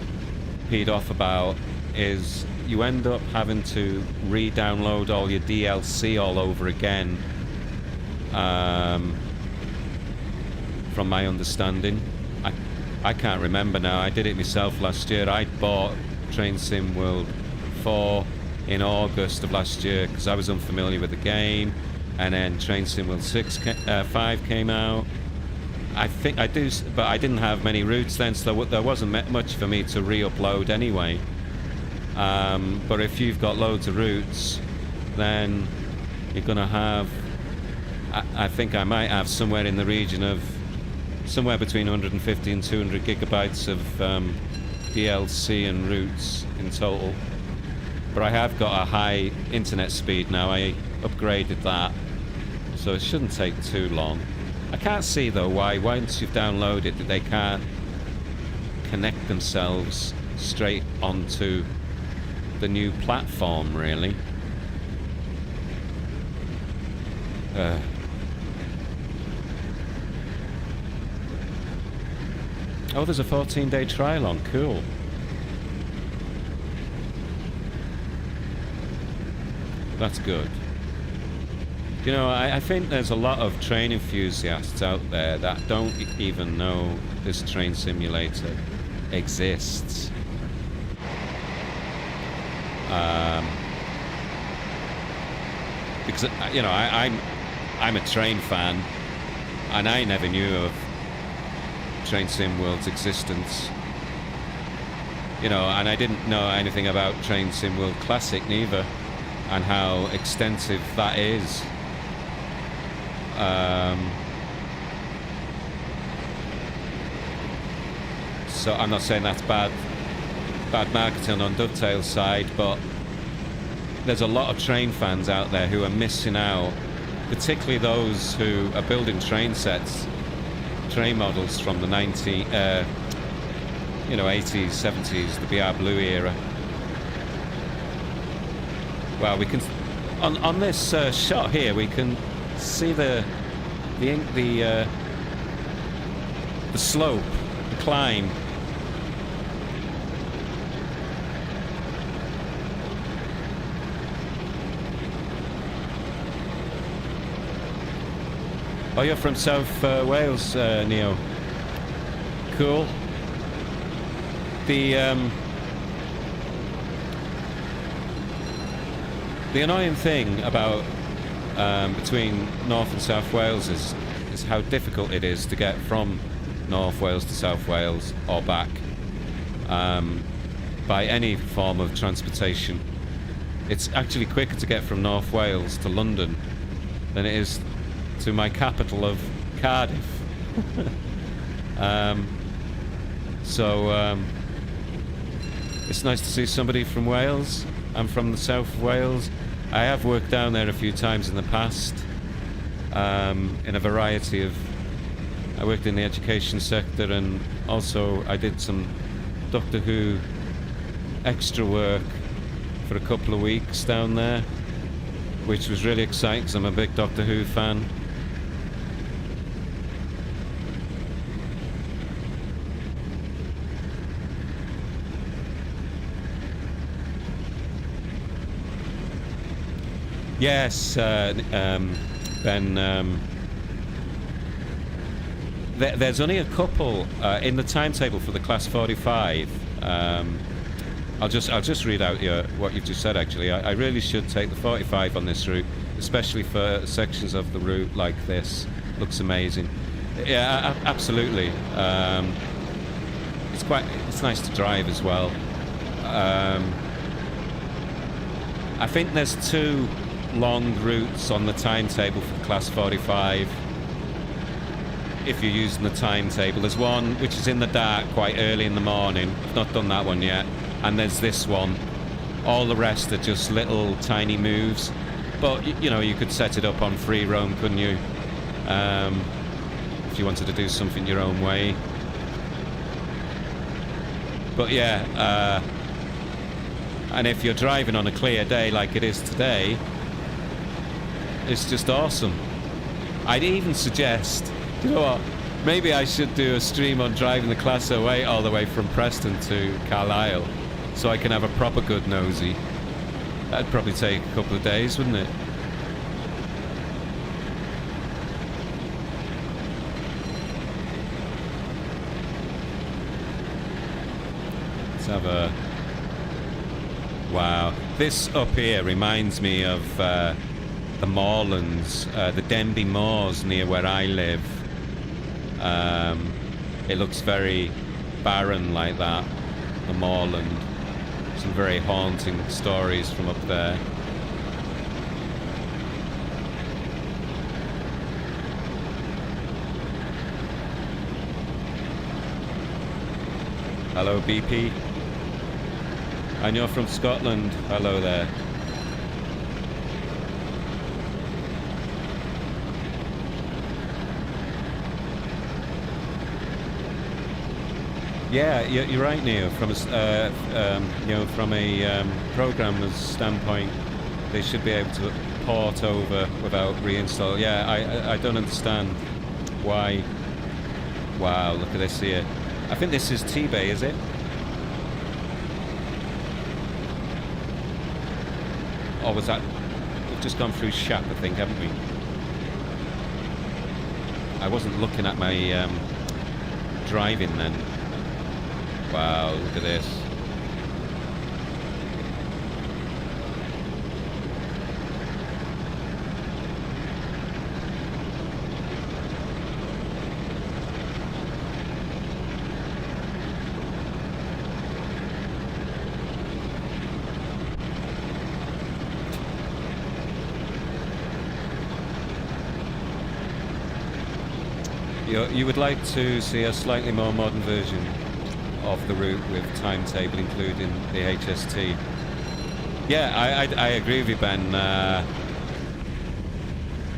peed off about is you end up having to re-download all your DLC all over again. From my understanding, I can't remember now. I did it myself last year. I bought Train Sim World 4 in August of last year because I was unfamiliar with the game, and then Train Sim World 5 came out. I think I do, but I didn't have many routes then, so there wasn't much for me to re-upload anyway. But if you've got loads of routes, then you're gonna have, I think I might have somewhere in the region of somewhere between 150 and 200 gigabytes of DLC and routes in total. But I have got a high internet speed now. I upgraded that, so it shouldn't take too long. I can't see though why once you've downloaded it they can't connect themselves straight onto the new platform, really. Oh, there's a 14-day trial on. Cool. That's good. You know, I think there's a lot of train enthusiasts out there that don't even know this train simulator exists. Because, you know, I'm a train fan, and I never knew of Train Sim World's existence. You know, and I didn't know anything about Train Sim World Classic neither, and how extensive that is. So I'm not saying that's bad marketing on Dovetail's side, but there's a lot of train fans out there who are missing out, particularly those who are building train sets, train models from the 80s, 70s, the BR Blue era. Well, we can on this shot here we can see the slope, the climb. Oh, you're from South Wales, Neo. Cool. The annoying thing about between North and South Wales is how difficult it is to get from North Wales to South Wales or back by any form of transportation. It's actually quicker to get from North Wales to London than it is to my capital of Cardiff. It's nice to see somebody from Wales. I'm from the south of Wales. I have worked down there a few times in the past, in a variety of... I worked in the education sector, and also I did some Doctor Who extra work for a couple of weeks down there, which was really exciting because I'm a big Doctor Who fan. Yes, Ben. There's only a couple in the timetable for the Class 45. I'll just read out what you've just said. Actually, I really should take the 45 on this route, especially for sections of the route like this. Looks amazing. Yeah, absolutely. It's nice to drive as well. I think there's two long routes on the timetable for the Class 45. If you're using the timetable, there's one which is in the dark quite early in the morning. I've not done that one yet. And there's this one. All the rest are just little tiny moves. But you know, you could set it up on free roam, couldn't you? If you wanted to do something your own way. But yeah, and if you're driving on a clear day like it is today, it's just awesome. I'd even suggest, you know what, maybe I should do a stream on driving the Class 08 all the way from Preston to Carlisle, so I can have a proper good nosy. That'd probably take a couple of days, wouldn't it? Let's have a... Wow. This up here reminds me of the moorlands, the Denby Moors near where I live. It looks very barren like that, the moorland. Some very haunting stories from up there. Hello, BP. And you're from Scotland. Hello there. Yeah, you're right, Neil. From from a programmer's standpoint, they should be able to port over without reinstall. Yeah, I don't understand why. Wow, look at this here. I think this is T-Bay, is it? Or was that... We've just gone through Shap, I think, haven't we? I wasn't looking at my driving then. Wow, look at this. You would like to see a slightly more modern version of the route with timetable including the HST. Yeah, I agree with you, Ben.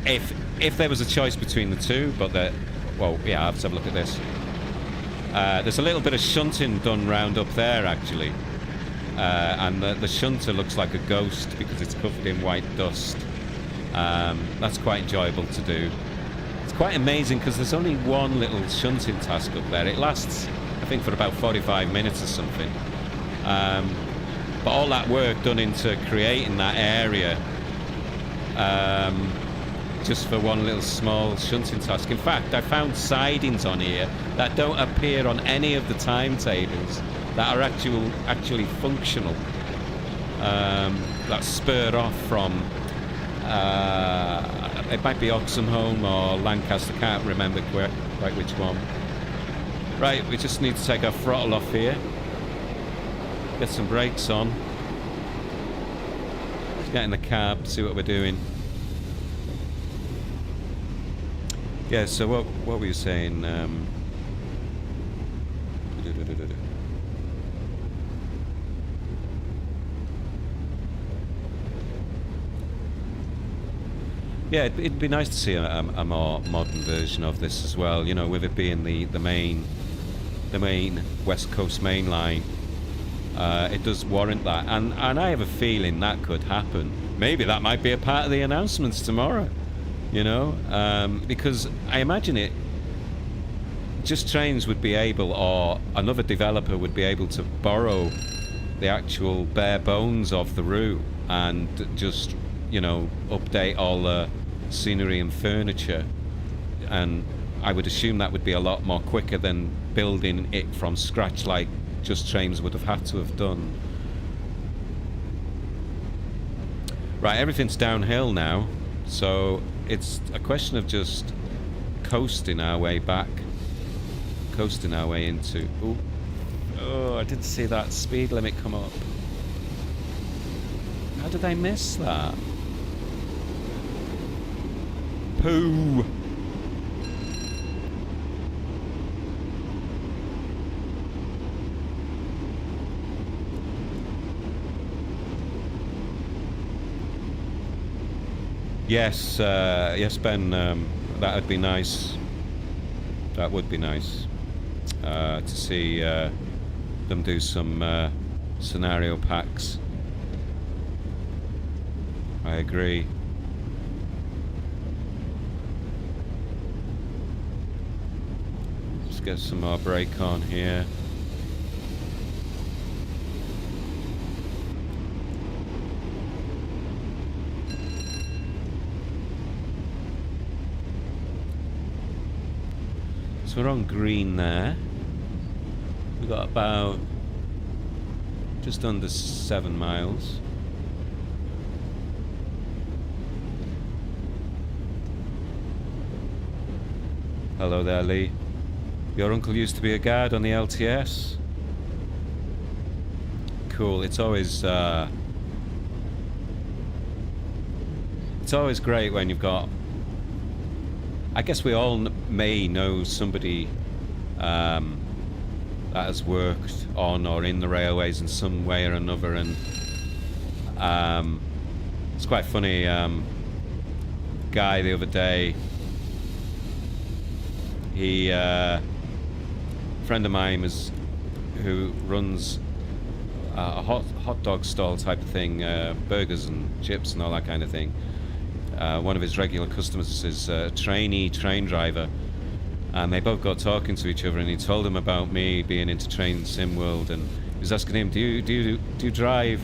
If there was a choice between the two, but well, yeah, let's have a look at this. There's a little bit of shunting done round up there actually, and the shunter looks like a ghost because it's covered in white dust. That's quite enjoyable to do. It's quite amazing because there's only one little shunting task up there. It lasts, I think, for about 45 minutes or something. But all that work done into creating that area just for one little small shunting task. In fact, I found sidings on here that don't appear on any of the timetables that are actually functional. That spur off from it might be Oxenholme or Lancaster, can't remember quite which one. Right, we just need to take our throttle off here, get some brakes on, let's get in the cab, see what we're doing. Yeah, so what were you saying? Yeah, it'd be nice to see a more modern version of this as well. You know, with it being the main West Coast main line, it does warrant that. And I have a feeling that could happen. Maybe that might be a part of the announcements tomorrow. You know, because I imagine it. Just Trains would be able, or another developer would be able to borrow the actual bare bones of the route and just, you know, update all the scenery and furniture, and I would assume that would be a lot more quicker than building it from scratch like Just Trains would have had to have done. Right, everything's downhill now, so it's a question of just coasting our way back, coasting our way into... Oh, I didn't see that speed limit come up. How did I miss that? Pooh! Yes, yes, Ben, that would be nice. That would be nice to see them do some scenario packs. I agree. Let's get some more brake on here. So we're on green there. We've got about just under 7 miles. Hello there, Lee. Your uncle used to be a guard on the LTS? Cool. It's always great when you've got... I guess we all may know somebody that has worked on or in the railways in some way or another, and it's quite funny. Guy the other day, he friend of mine who runs a hot dog stall type of thing, burgers and chips and all that kind of thing. One of his regular customers is a trainee train driver, and they both got talking to each other, and he told him about me being into train sim world, and he was asking him, do you drive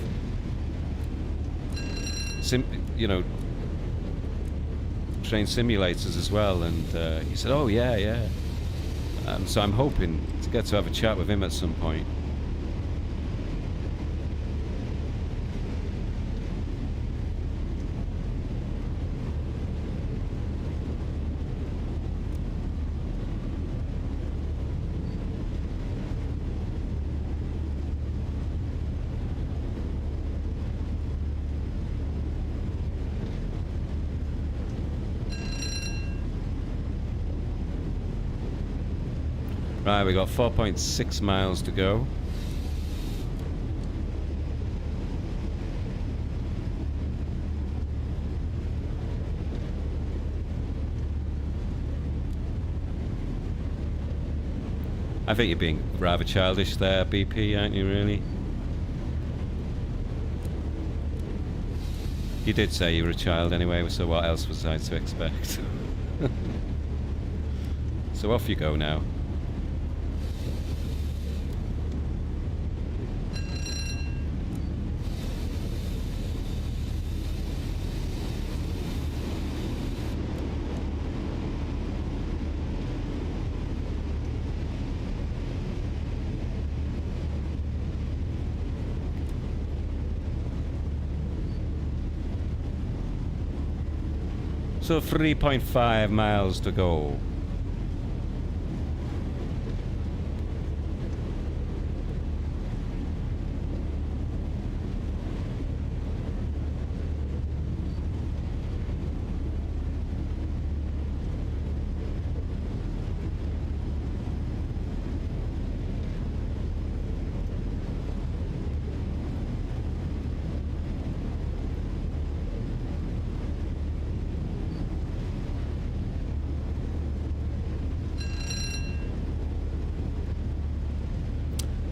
train simulators as well? And he said, oh yeah. So I'm hoping to get to have a chat with him at some point. Right, we got 4.6 miles to go. I think you're being rather childish there, BP, aren't you, really? You did say you were a child anyway, so what else was I to expect? So off you go now. So 3.5 miles to go.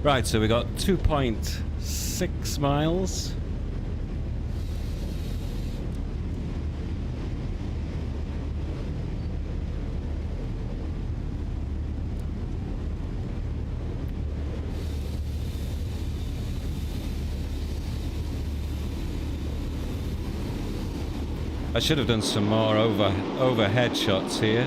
Right, so we got 2.6 miles. I should have done some more overhead shots here.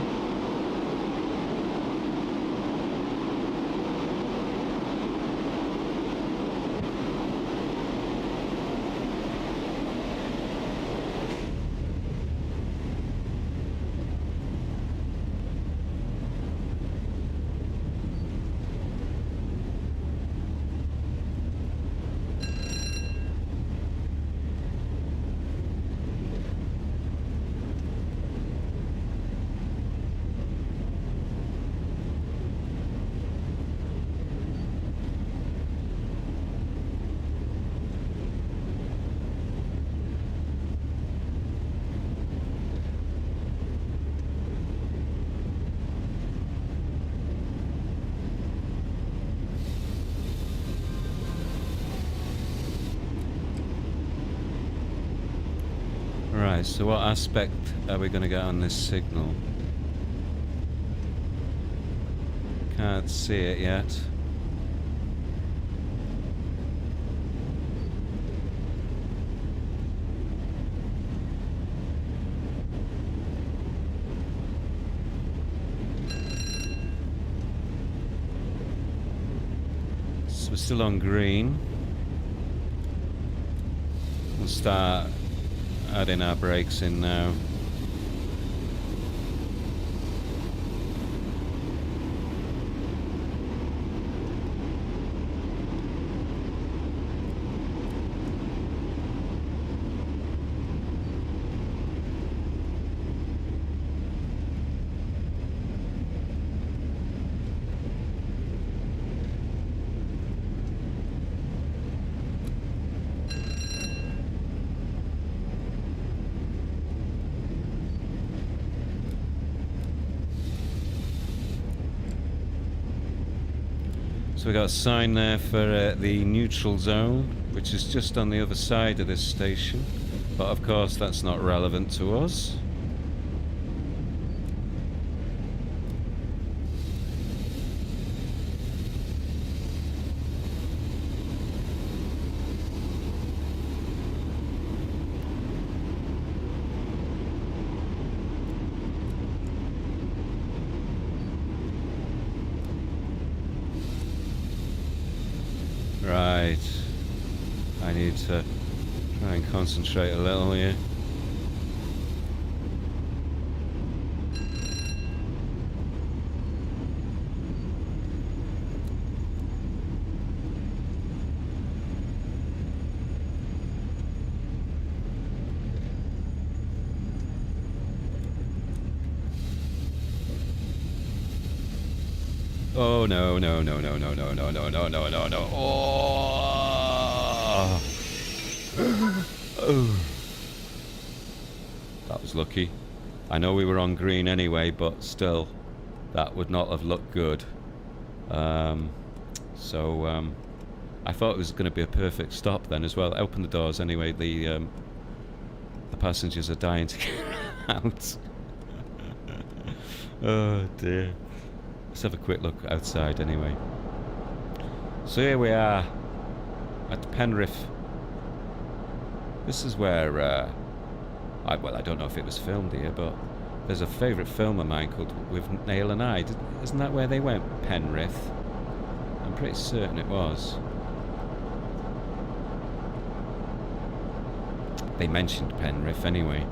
Right, so what aspect are we going to get on this signal? Can't see it yet. So we're still on green. We'll start adding our brakes in now. So we got a sign there for the neutral zone, which is just on the other side of this station. But of course that's not relevant to us. Right, I need to try and concentrate a little here. Oh no, no, no, no, no, no, no, no, no, no, no, no. Oh. Oh. That was lucky. I know we were on green anyway, but still, that would not have looked good. I thought it was going to be a perfect stop then as well. Open the doors anyway. The passengers are dying to get out. Oh dear. Let's have a quick look outside anyway. So here we are at Penrith. This is where I don't know if it was filmed here, but there's a favourite film of mine called With Nail and I. Isn't that where they went? Penrith? I'm pretty certain it was. They mentioned Penrith anyway.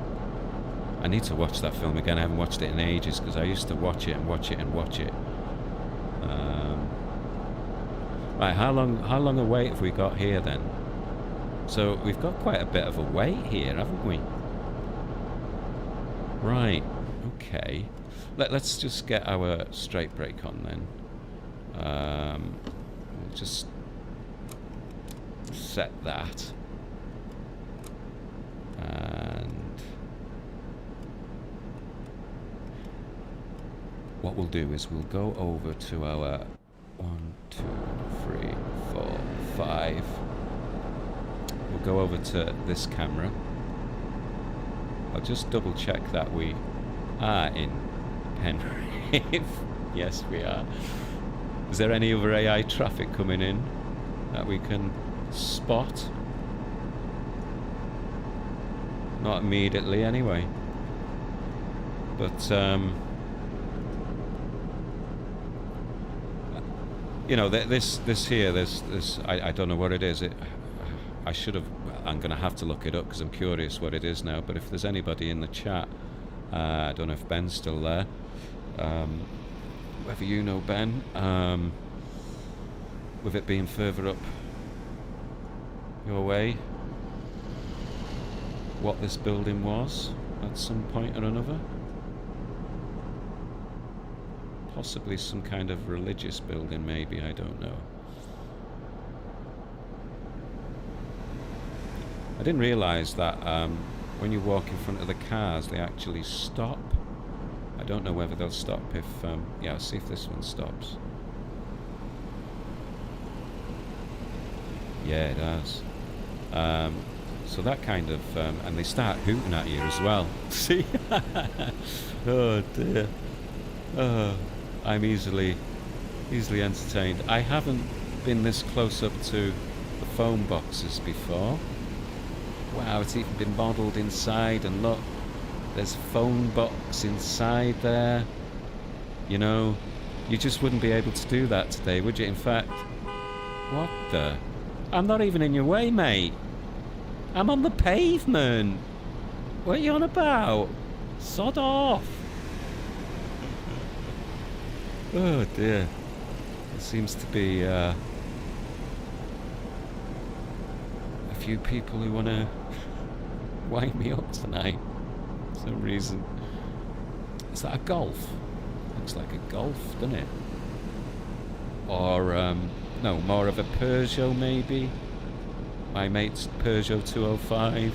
I need to watch that film again. I haven't watched it in ages because I used to watch it and watch it and watch it. Right, how long a wait have we got here then? So we've got quite a bit of a wait here, haven't we? Right, okay. Let's just get our straight brake on then. We'll just set that. And what we'll do is we'll go over to our 1, 2, 3, 4, 5. We'll go over to this camera. I'll just double check that we are in Penrith. Yes, we are. Is there any other AI traffic coming in that we can spot? Not immediately anyway. But you know, this here, this I don't know what it is. I should have. I'm going to have to look it up because I'm curious what it is now. But if there's anybody in the chat, I don't know if Ben's still there. Whether you know Ben, with it being further up your way, what this building was at some point or another. Possibly some kind of religious building, maybe, I don't know. I didn't realise that when you walk in front of the cars, they actually stop. I don't know whether they'll stop if... yeah, I'll see if this one stops. Yeah, it has. So that kind of... and they start hooting at you as well. See? Oh, dear. Oh, I'm easily entertained. I haven't been this close up to the phone boxes before. Wow, it's even been modelled inside, and look, there's a phone box inside there. You know, you just wouldn't be able to do that today, would you? In fact, what the? I'm not even in your way, mate. I'm on the pavement. What are you on about? Sod off. Oh dear. There seems to be a few people who want to wind me up tonight for some reason. Is that a Golf? Looks like a Golf, doesn't it? Or no, more of a Peugeot maybe. My mate's Peugeot 205.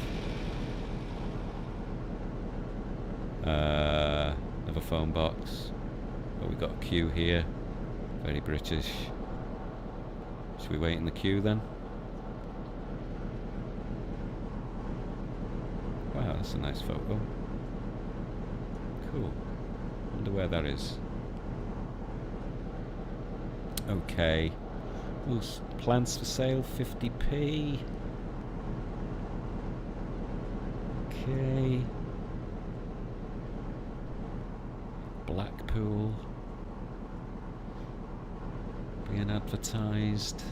Another phone box. Oh, we've got a queue here. Very British. Should we wait in the queue then? Wow, that's a nice photo. Cool. Wonder where that is. Okay. Ooh, plants for sale, 50p. Okay. Blackpool. Being advertised.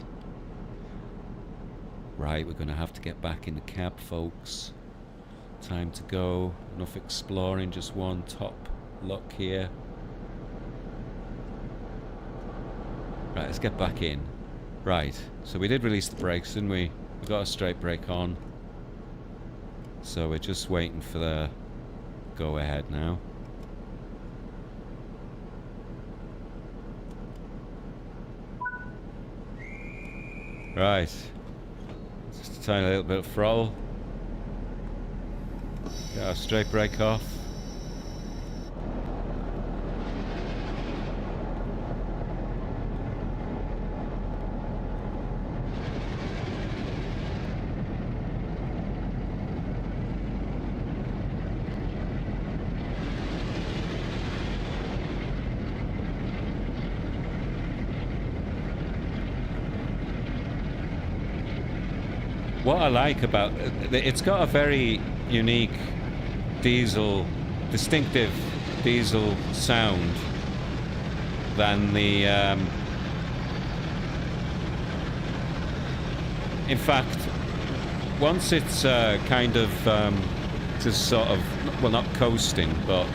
Right, we're going to have to get back in the cab, folks. Time to go. Enough exploring, just one top look here. Right, let's get back in. Right, so we did release the brakes, didn't we? We got a straight brake on. So we're just waiting for the go ahead now. Right. Just a tiny little bit of throttle. Get our straight brake off. What I like about it's got a very unique distinctive diesel sound than the in fact, once it's kind of just sort of, well, not coasting, but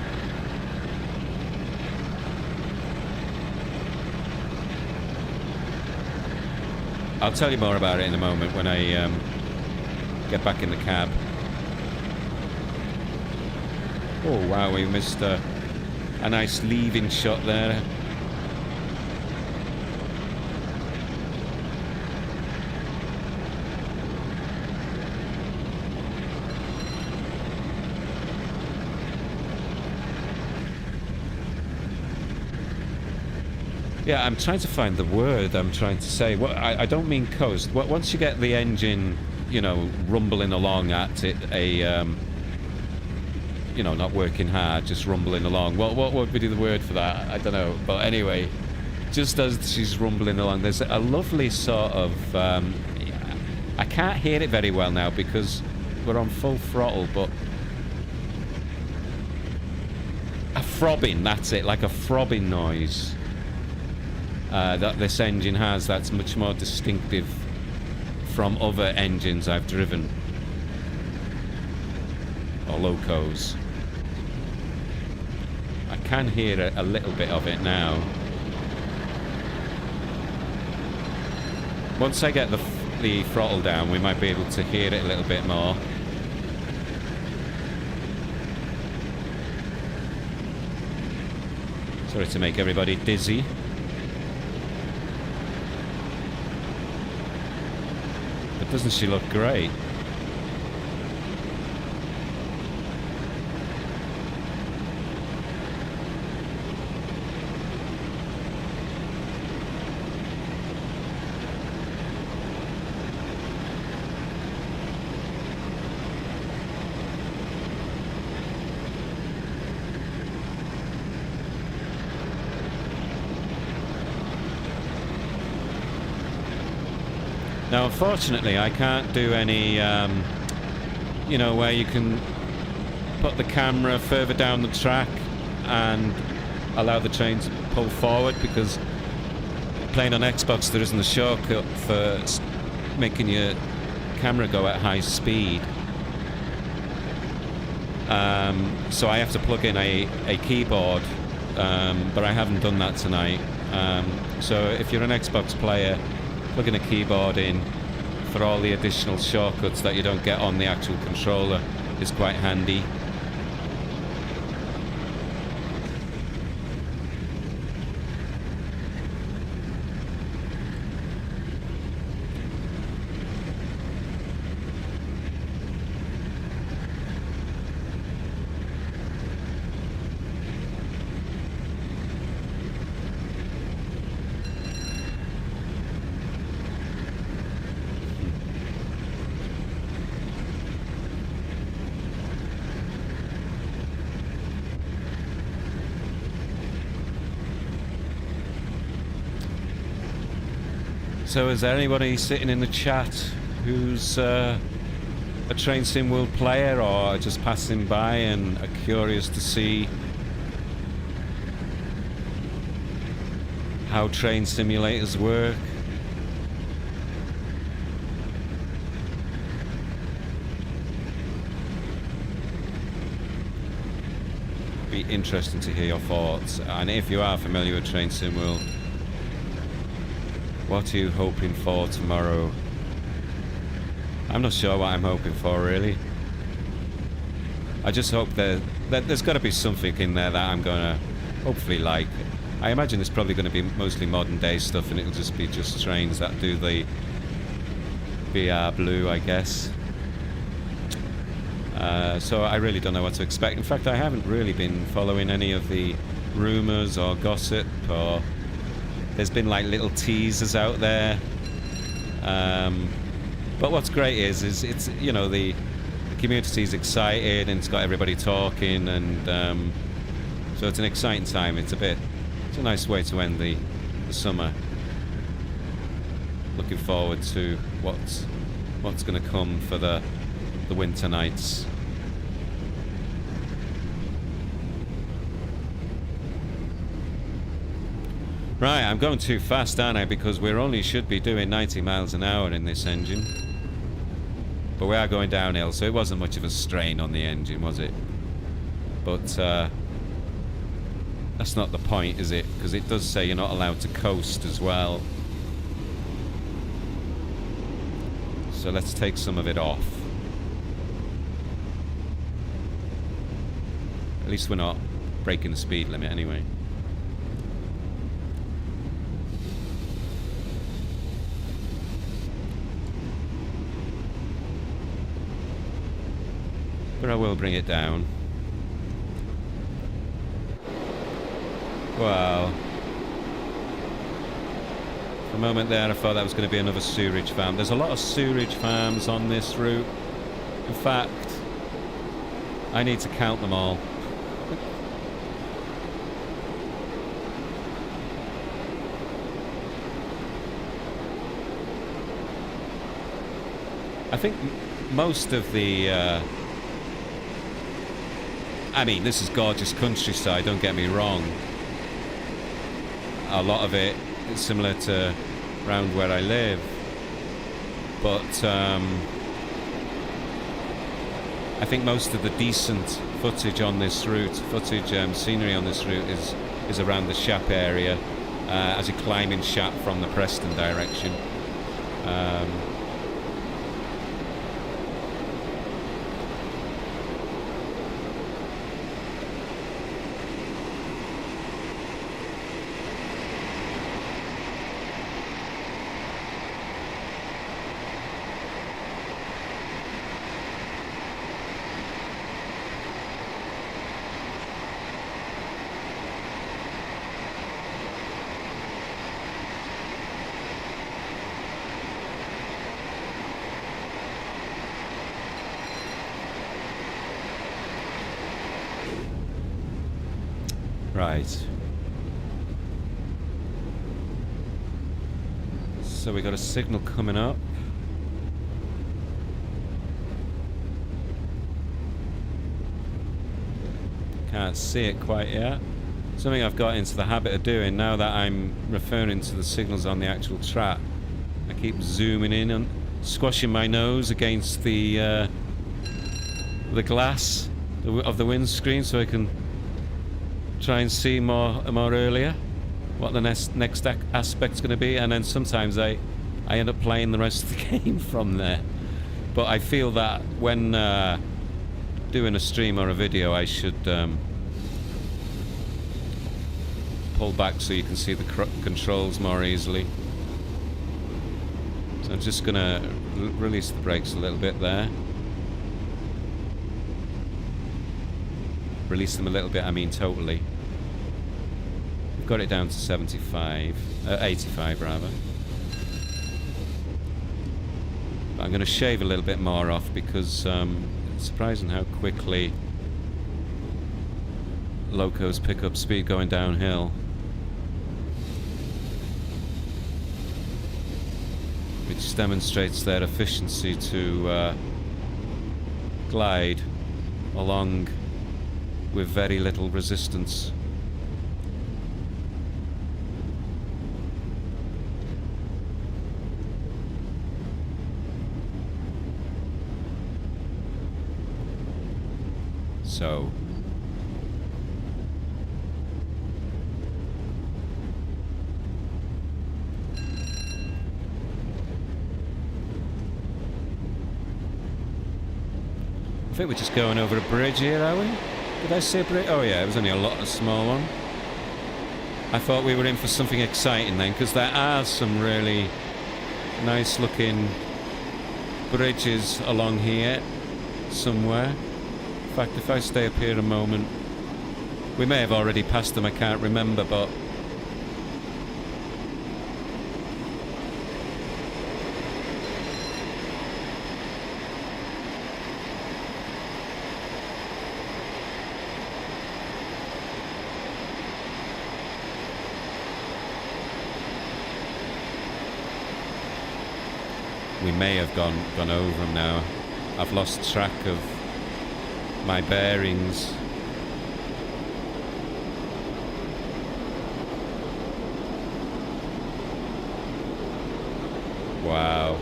I'll tell you more about it in a moment when I get back in the cab. Oh wow, we missed a nice leaving shot there. Yeah, I'm trying to find the word I'm trying to say. What I don't mean coast. Once you get the engine, you know, rumbling along at it, you know, not working hard, just rumbling along. What would be the word for that? I don't know. But anyway, just as she's rumbling along, there's a lovely sort of... I can't hear it very well now because we're on full throttle, but... a throbbing, that's it, like a throbbing noise. That this engine has, that's much more distinctive from other engines I've driven, or locos. I can hear a little bit of it now. Once I get the throttle down, we might be able to hear it a little bit more. Sorry to make everybody dizzy. Doesn't she look great? Now, unfortunately, I can't do any, you know, where you can put the camera further down the track and allow the train to pull forward, because playing on Xbox, there isn't a shortcut for making your camera go at high speed. So I have to plug in a keyboard, but I haven't done that tonight. So if you're an Xbox player, plugging a keyboard in for all the additional shortcuts that you don't get on the actual controller is quite handy. So is there anybody sitting in the chat who's a train sim world player or just passing by and are curious to see how train simulators work? Be interesting to hear your thoughts, and if you are familiar with Train Sim World, what are you hoping for tomorrow? I'm not sure what I'm hoping for, really. I just hope that there's got to be something in there that I'm going to hopefully like. I imagine it's probably going to be mostly modern day stuff, and it'll just be trains that do the VR blue, I guess. So I really don't know what to expect. In fact, I haven't really been following any of the rumours or gossip, or there's been like little teasers out there. But what's great is it's, you know, the community's excited and it's got everybody talking, and so it's an exciting time. It's a nice way to end the summer. Looking forward to what's going to come for the winter nights. Right, I'm going too fast, aren't I? Because we only should be doing 90 miles an hour in this engine. But we are going downhill, so it wasn't much of a strain on the engine, was it? But that's not the point, is it? Because it does say you're not allowed to coast as well. So let's take some of it off. At least we're not breaking the speed limit anyway. But I will bring it down. Wow. For a moment there I thought that was going to be another sewerage farm. There's a lot of sewerage farms on this route. In fact, I need to count them all. I think most of the I mean, this is gorgeous countryside, don't get me wrong. A lot of it is similar to around where I live. But I think most of the decent footage on this route, scenery on this route is around the Shap area, as you climb in Shap from the Preston direction. Right. So we got a signal coming up. Can't see it quite yet. Something I've got into the habit of doing now that I'm referring to the signals on the actual track. I keep zooming in and squashing my nose against the glass of the windscreen so I can try and see more earlier what the next aspect's going to be, and then sometimes I end up playing the rest of the game from there. But I feel that when doing a stream or a video, I should pull back so you can see the controls more easily. So I'm just going to release the brakes a little bit there. Release them a little bit, I mean totally. We've got it down to 85 rather. But I'm going to shave a little bit more off because it's surprising how quickly locos pick up speed going downhill. which demonstrates their efficiency to glide along with very little resistance. So I think we're just going over a bridge here, are we? Did I say bridge? Oh yeah, it was only a small one. I thought we were in for something exciting then, because there are some really nice looking bridges along here somewhere. In fact, if I stay up here a moment, we may have already passed them, I can't remember, but we may have gone over them now. I've lost track of my bearings. Wow.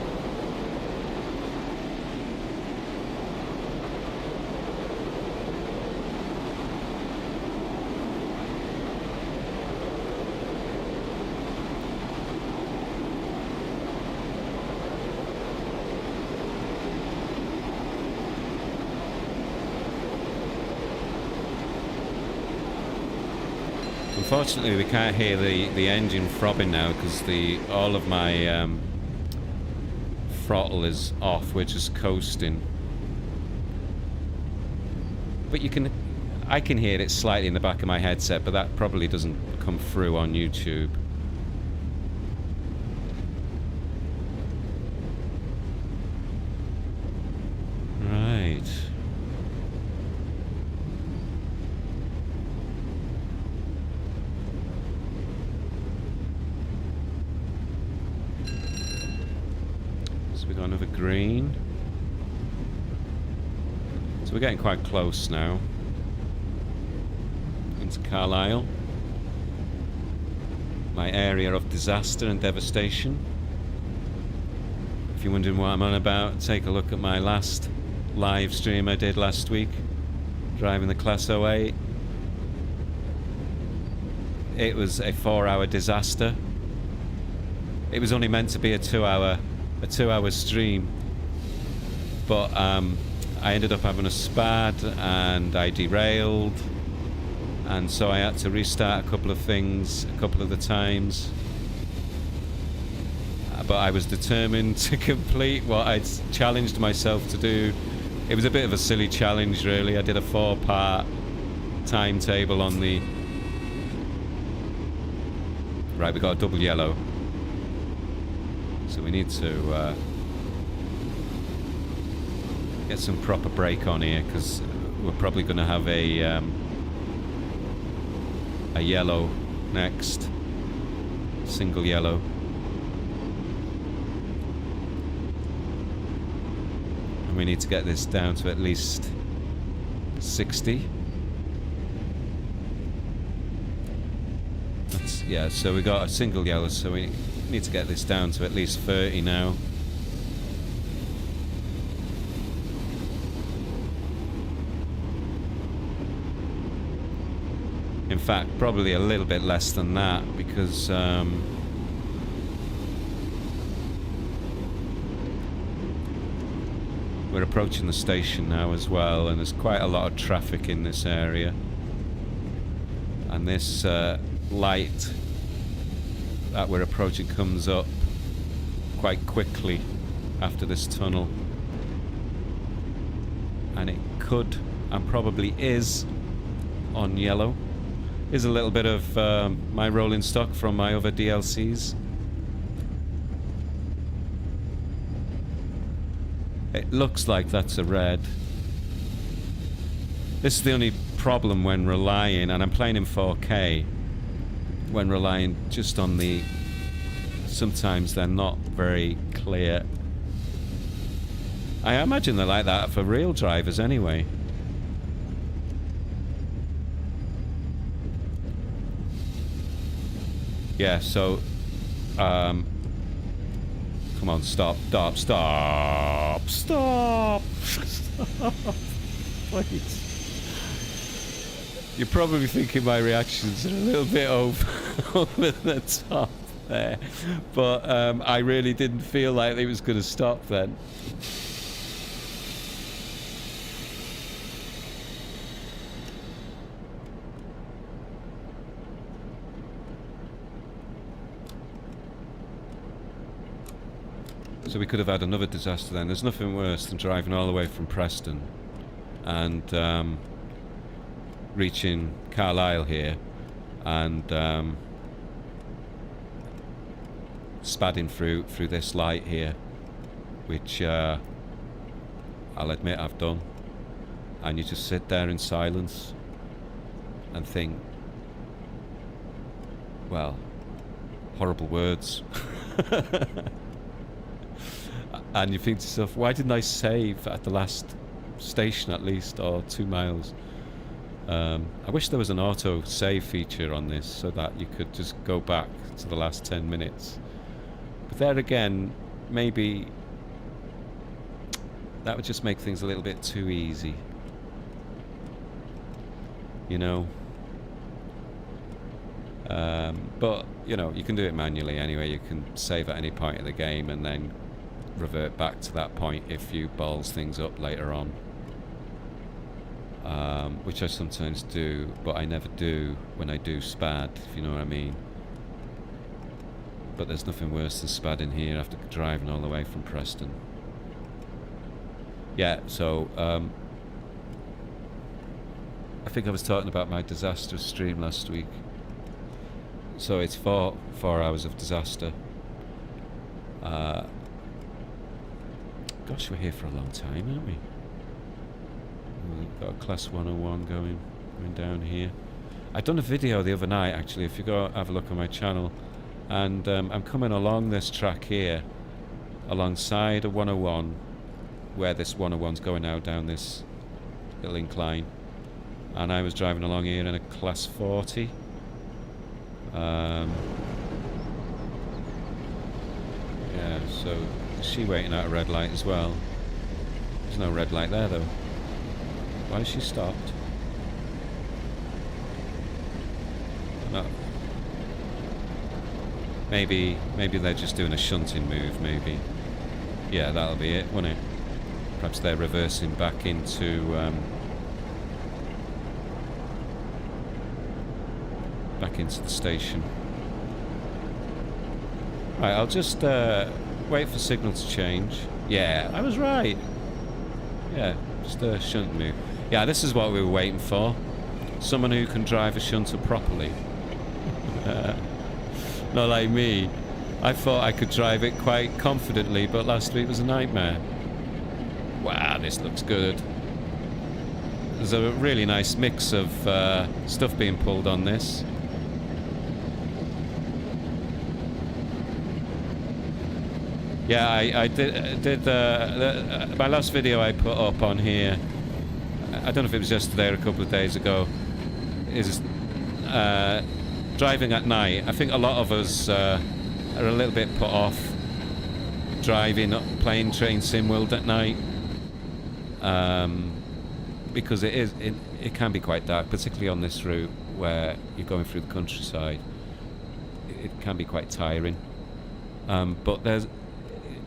Unfortunately, we can't hear the engine throbbing now because all of my throttle is off. We're just coasting, but I can hear it slightly in the back of my headset, but that probably doesn't come through on YouTube. Right. Another green. So we're getting quite close now into Carlisle, my area of disaster and devastation. If you're wondering what I'm on about, take a look at my last live stream I did last week, driving the Class 08. It was a 4-hour disaster. It was only meant to be a 2-hour stream, but I ended up having a spat and I derailed, and so I had to restart a couple of things a couple of the times, but I was determined to complete what I'd challenged myself to do. It was a bit of a silly challenge, really. I did a 4-part timetable on the... Right, we got a double yellow. So we need to get some proper brake on here, because we're probably going to have a yellow next, single yellow. And we need to get this down to at least 60. Yeah, so we got a single yellow, so we need to get this down to at least 30 now. In fact, probably a little bit less than that, because we're approaching the station now as well, and there's quite a lot of traffic in this area. And this light that we're approaching comes up quite quickly after this tunnel, and it could and probably is on yellow. Here's a little bit of my rolling stock from my other DLCs. It looks like that's a red. This is the only problem when relying, and I'm playing in 4K, when relying just on the sometimes they're not very clear. I imagine they're like that for real drivers anyway. Yeah, so come on, stop. Stop, please. You're probably thinking my reactions are a little bit over the top there, but I really didn't feel like it was going to stop then. So we could have had another disaster then. There's nothing worse than driving all the way from Preston and reaching Carlisle here and spadding through this light here, which I'll admit I've done, and you just sit there in silence and think, well, horrible words. And you think to yourself, why didn't I save at the last station at least, or 2 miles? I wish there was an auto save feature on this so that you could just go back to the last 10 minutes. But there again, maybe that would just make things a little bit too easy. You know? But, you know, you can do it manually anyway. You can save at any point of the game and then revert back to that point if you balls things up later on. Which I sometimes do, but I never do when I do spad, if you know what I mean. But there's nothing worse than spadding here after driving all the way from Preston. Yeah, so I think I was talking about my disastrous stream last week. So it's 4 hours of disaster. Gosh, we're here for a long time, aren't we? We've got a class 101 going down here. I've done a video the other night, actually, if you go have a look on my channel, and I'm coming along this track here, alongside a 101, where this 101's going now down this little incline, and I was driving along here in a class 40. Yeah, so is she waiting at a red light as well? There's no red light there though. Why has she stopped? No. Maybe they're just doing a shunting move, maybe. Yeah, that'll be it, won't it? Perhaps they're reversing back into the station. Right, I'll just wait for signal to change. Yeah, I was right. Yeah, just a shunt move. Yeah, this is what we were waiting for. Someone who can drive a shunter properly. Not like me. I thought I could drive it quite confidently, but last week was a nightmare. Wow, this looks good. There's a really nice mix of stuff being pulled on this. Yeah, I did my last video I put up on here, I don't know if it was yesterday or a couple of days ago, is driving at night. I think a lot of us are a little bit put off driving, playing Train Sim World at night, because it can be quite dark, particularly on this route where you're going through the countryside. It can be quite tiring, but there's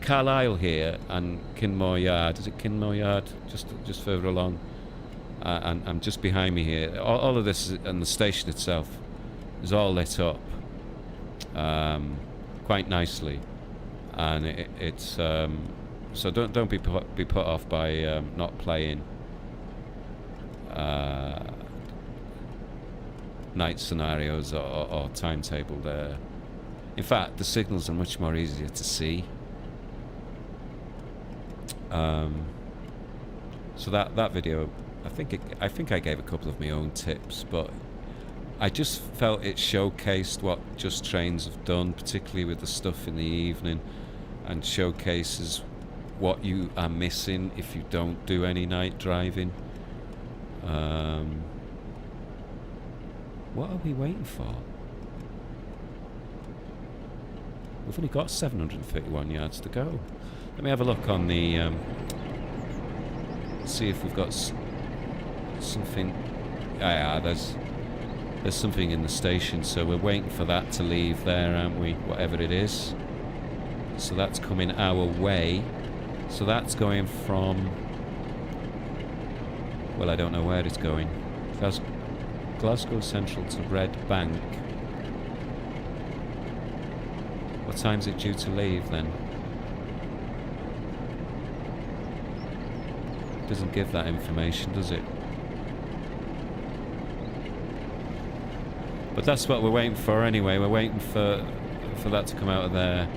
Carlisle here and Kinmore Yard. Is it Kinmore Yard? Just further along, and just behind me here. All of this and the station itself is all lit up quite nicely, and it's so don't be put off by not playing night scenarios or timetable there. In fact, the signals are much more easier to see. So that video, I think I gave a couple of my own tips, but I just felt it showcased what Just Trains have done, particularly with the stuff in the evening, and showcases what you are missing if you don't do any night driving. What are we waiting for? We've only got 731 yards to go. Let me have a look on the... see if we've got something... Yeah, there's something in the station, so we're waiting for that to leave there, aren't we? Whatever it is. So that's coming our way. So that's going from... Well, I don't know where it's going. Glasgow Central to Red Bank. What time's it due to leave then? Doesn't give that information, does it? But that's what we're waiting for anyway. We're waiting for that to come out of there.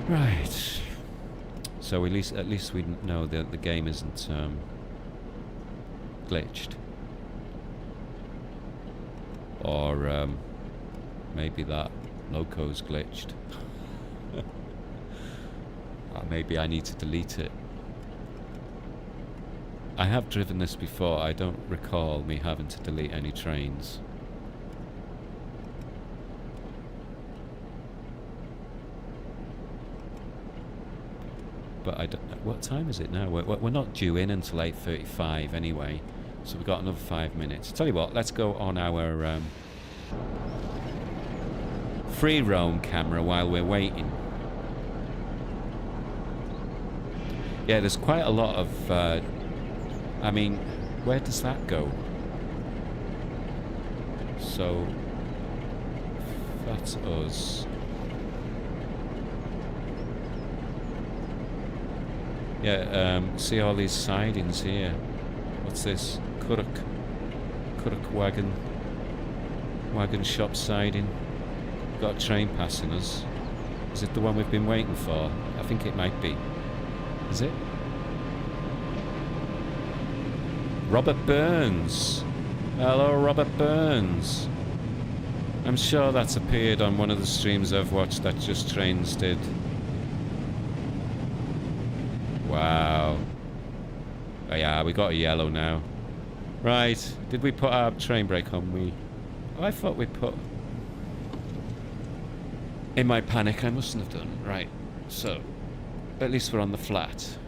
Right. So at least we know that the game isn't glitched. Or maybe that loco's glitched. Or maybe I need to delete it. I have driven this before. I don't recall me having to delete any trains. But I don't know. What time is it now? We're not due in until 8:35 anyway, so we've got another 5 minutes. Tell you what, let's go on our free roam camera while we're waiting. Yeah, there's quite a lot of... I mean, where does that go? So, that's us. Yeah, see all these sidings here. What's this? Curragh wagon shop siding. Got a train passing us. Is it the one we've been waiting for? I think it might be. Is it? Robert Burns. Hello, Robert Burns. I'm sure that's appeared on one of the streams I've watched that Just Trains did. Wow. Oh yeah, we got a yellow now. Right. Did we put our train brake on? Oh, I thought we put... In my panic, I mustn't have done. Right. So, at least we're on the flat.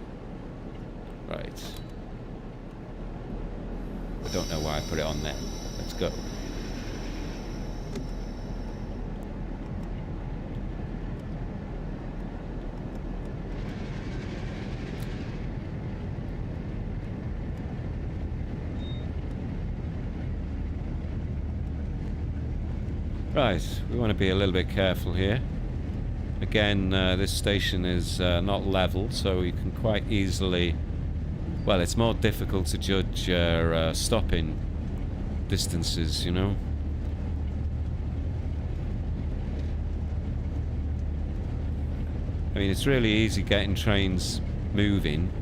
Right. I don't know why I put it on there. Let's go. Right, we want to be a little bit careful here. Again, this station is not level, so you can quite easily... Well, it's more difficult to judge stopping distances, you know. I mean, it's really easy getting trains moving.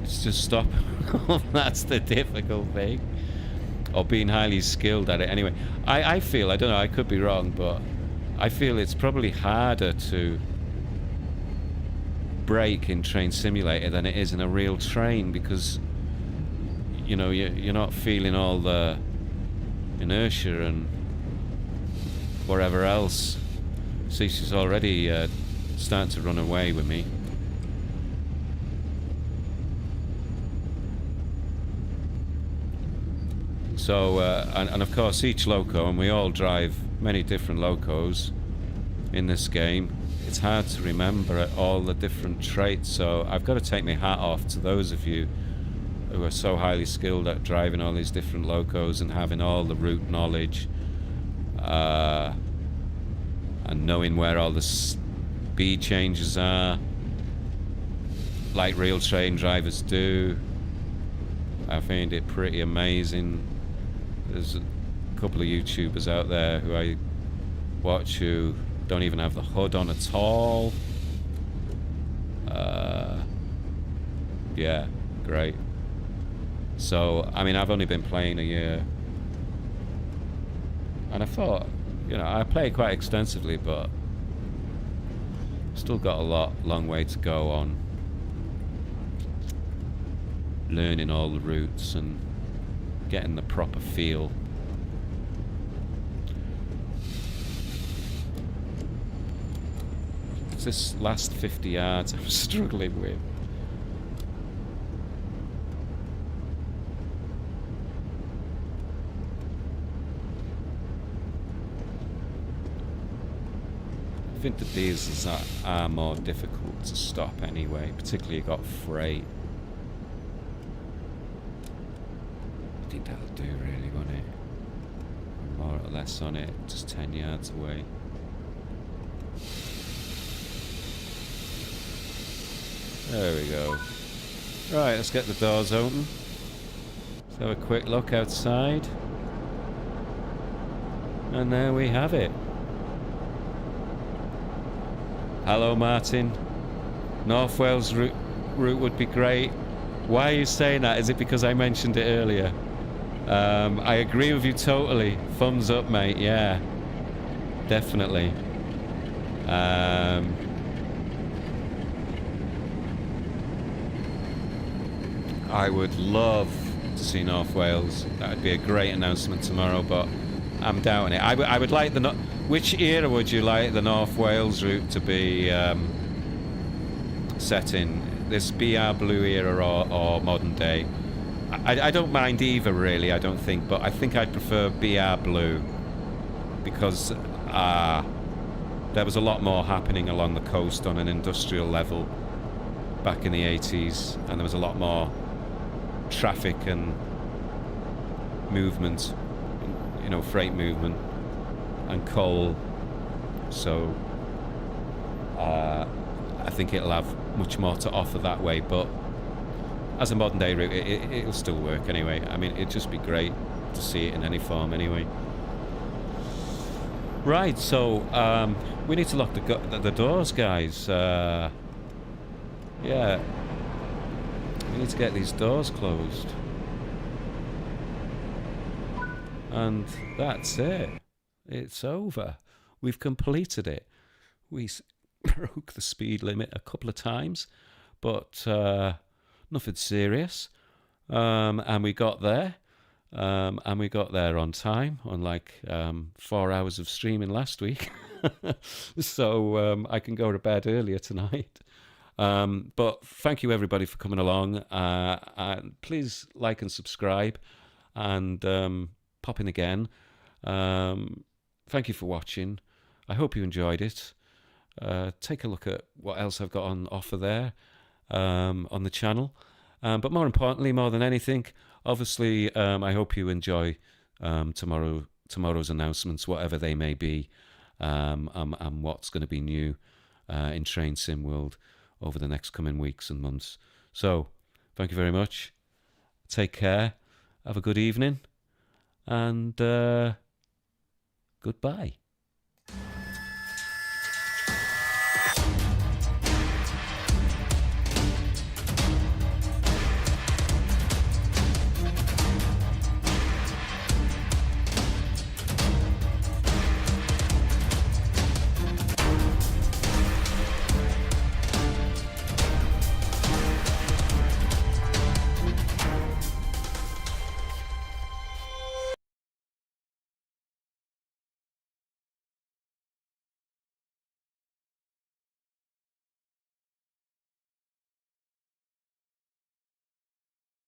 It's just stop. That's the difficult thing. Or being highly skilled at it. Anyway, I feel, I don't know, I could be wrong, but I feel it's probably harder to brake in Train Simulator than it is in a real train, because you know you're not feeling all the inertia and whatever else. See, she's already starting to run away with me. So, and of course each loco, and we all drive many different locos in this game, it's hard to remember all the different traits, so I've got to take my hat off to those of you who are so highly skilled at driving all these different locos and having all the route knowledge, and knowing where all the speed changes are, like real train drivers do. I find it pretty amazing. There's a couple of YouTubers out there who I watch who Don't even have the hood on at all. Yeah, great. So, I mean, I've only been playing a year. And I thought, you know, I play quite extensively, but still got a long way to go on learning all the routes and getting the proper feel. It's this last 50 yards I'm struggling with. I think the diesels are more difficult to stop anyway, particularly you got freight. I think that'll do really, won't it? More or less on it, just 10 yards away. There we go. Right, let's get the doors open. Let's have a quick look outside. And there we have it. Hello, Martin. North Wales route would be great. Why are you saying that? Is it because I mentioned it earlier? I agree with you totally. Thumbs up, mate. Yeah, definitely. I would love to see North Wales. That would be a great announcement tomorrow, but I'm doubting it. I would like the... Which era would you like the North Wales route to be set in? This BR Blue era or modern day? I don't mind either, really, I don't think, but I think I'd prefer BR Blue because there was a lot more happening along the coast on an industrial level back in the 80s, and there was a lot more traffic and movement, you know, freight movement and coal, so I think it'll have much more to offer that way, but as a modern day route it'll still work anyway. I mean, it'd just be great to see it in any form anyway. Right, so we need to lock the doors, guys. Yeah, we need to get these doors closed, and that's it. It's over. We've completed it. We broke the speed limit a couple of times, but nothing serious. And we got there. And we got there on time, unlike 4 hours of streaming last week. So I can go to bed earlier tonight. But thank you, everybody, for coming along. And please like and subscribe and pop in again. Thank you for watching. I hope you enjoyed it. Take a look at what else I've got on offer there on the channel. But more importantly, more than anything, obviously, I hope you enjoy tomorrow's announcements, whatever they may be, and what's going to be new in Train Sim World over the next coming weeks and months. So, thank you very much. Take care. Have a good evening. And... goodbye.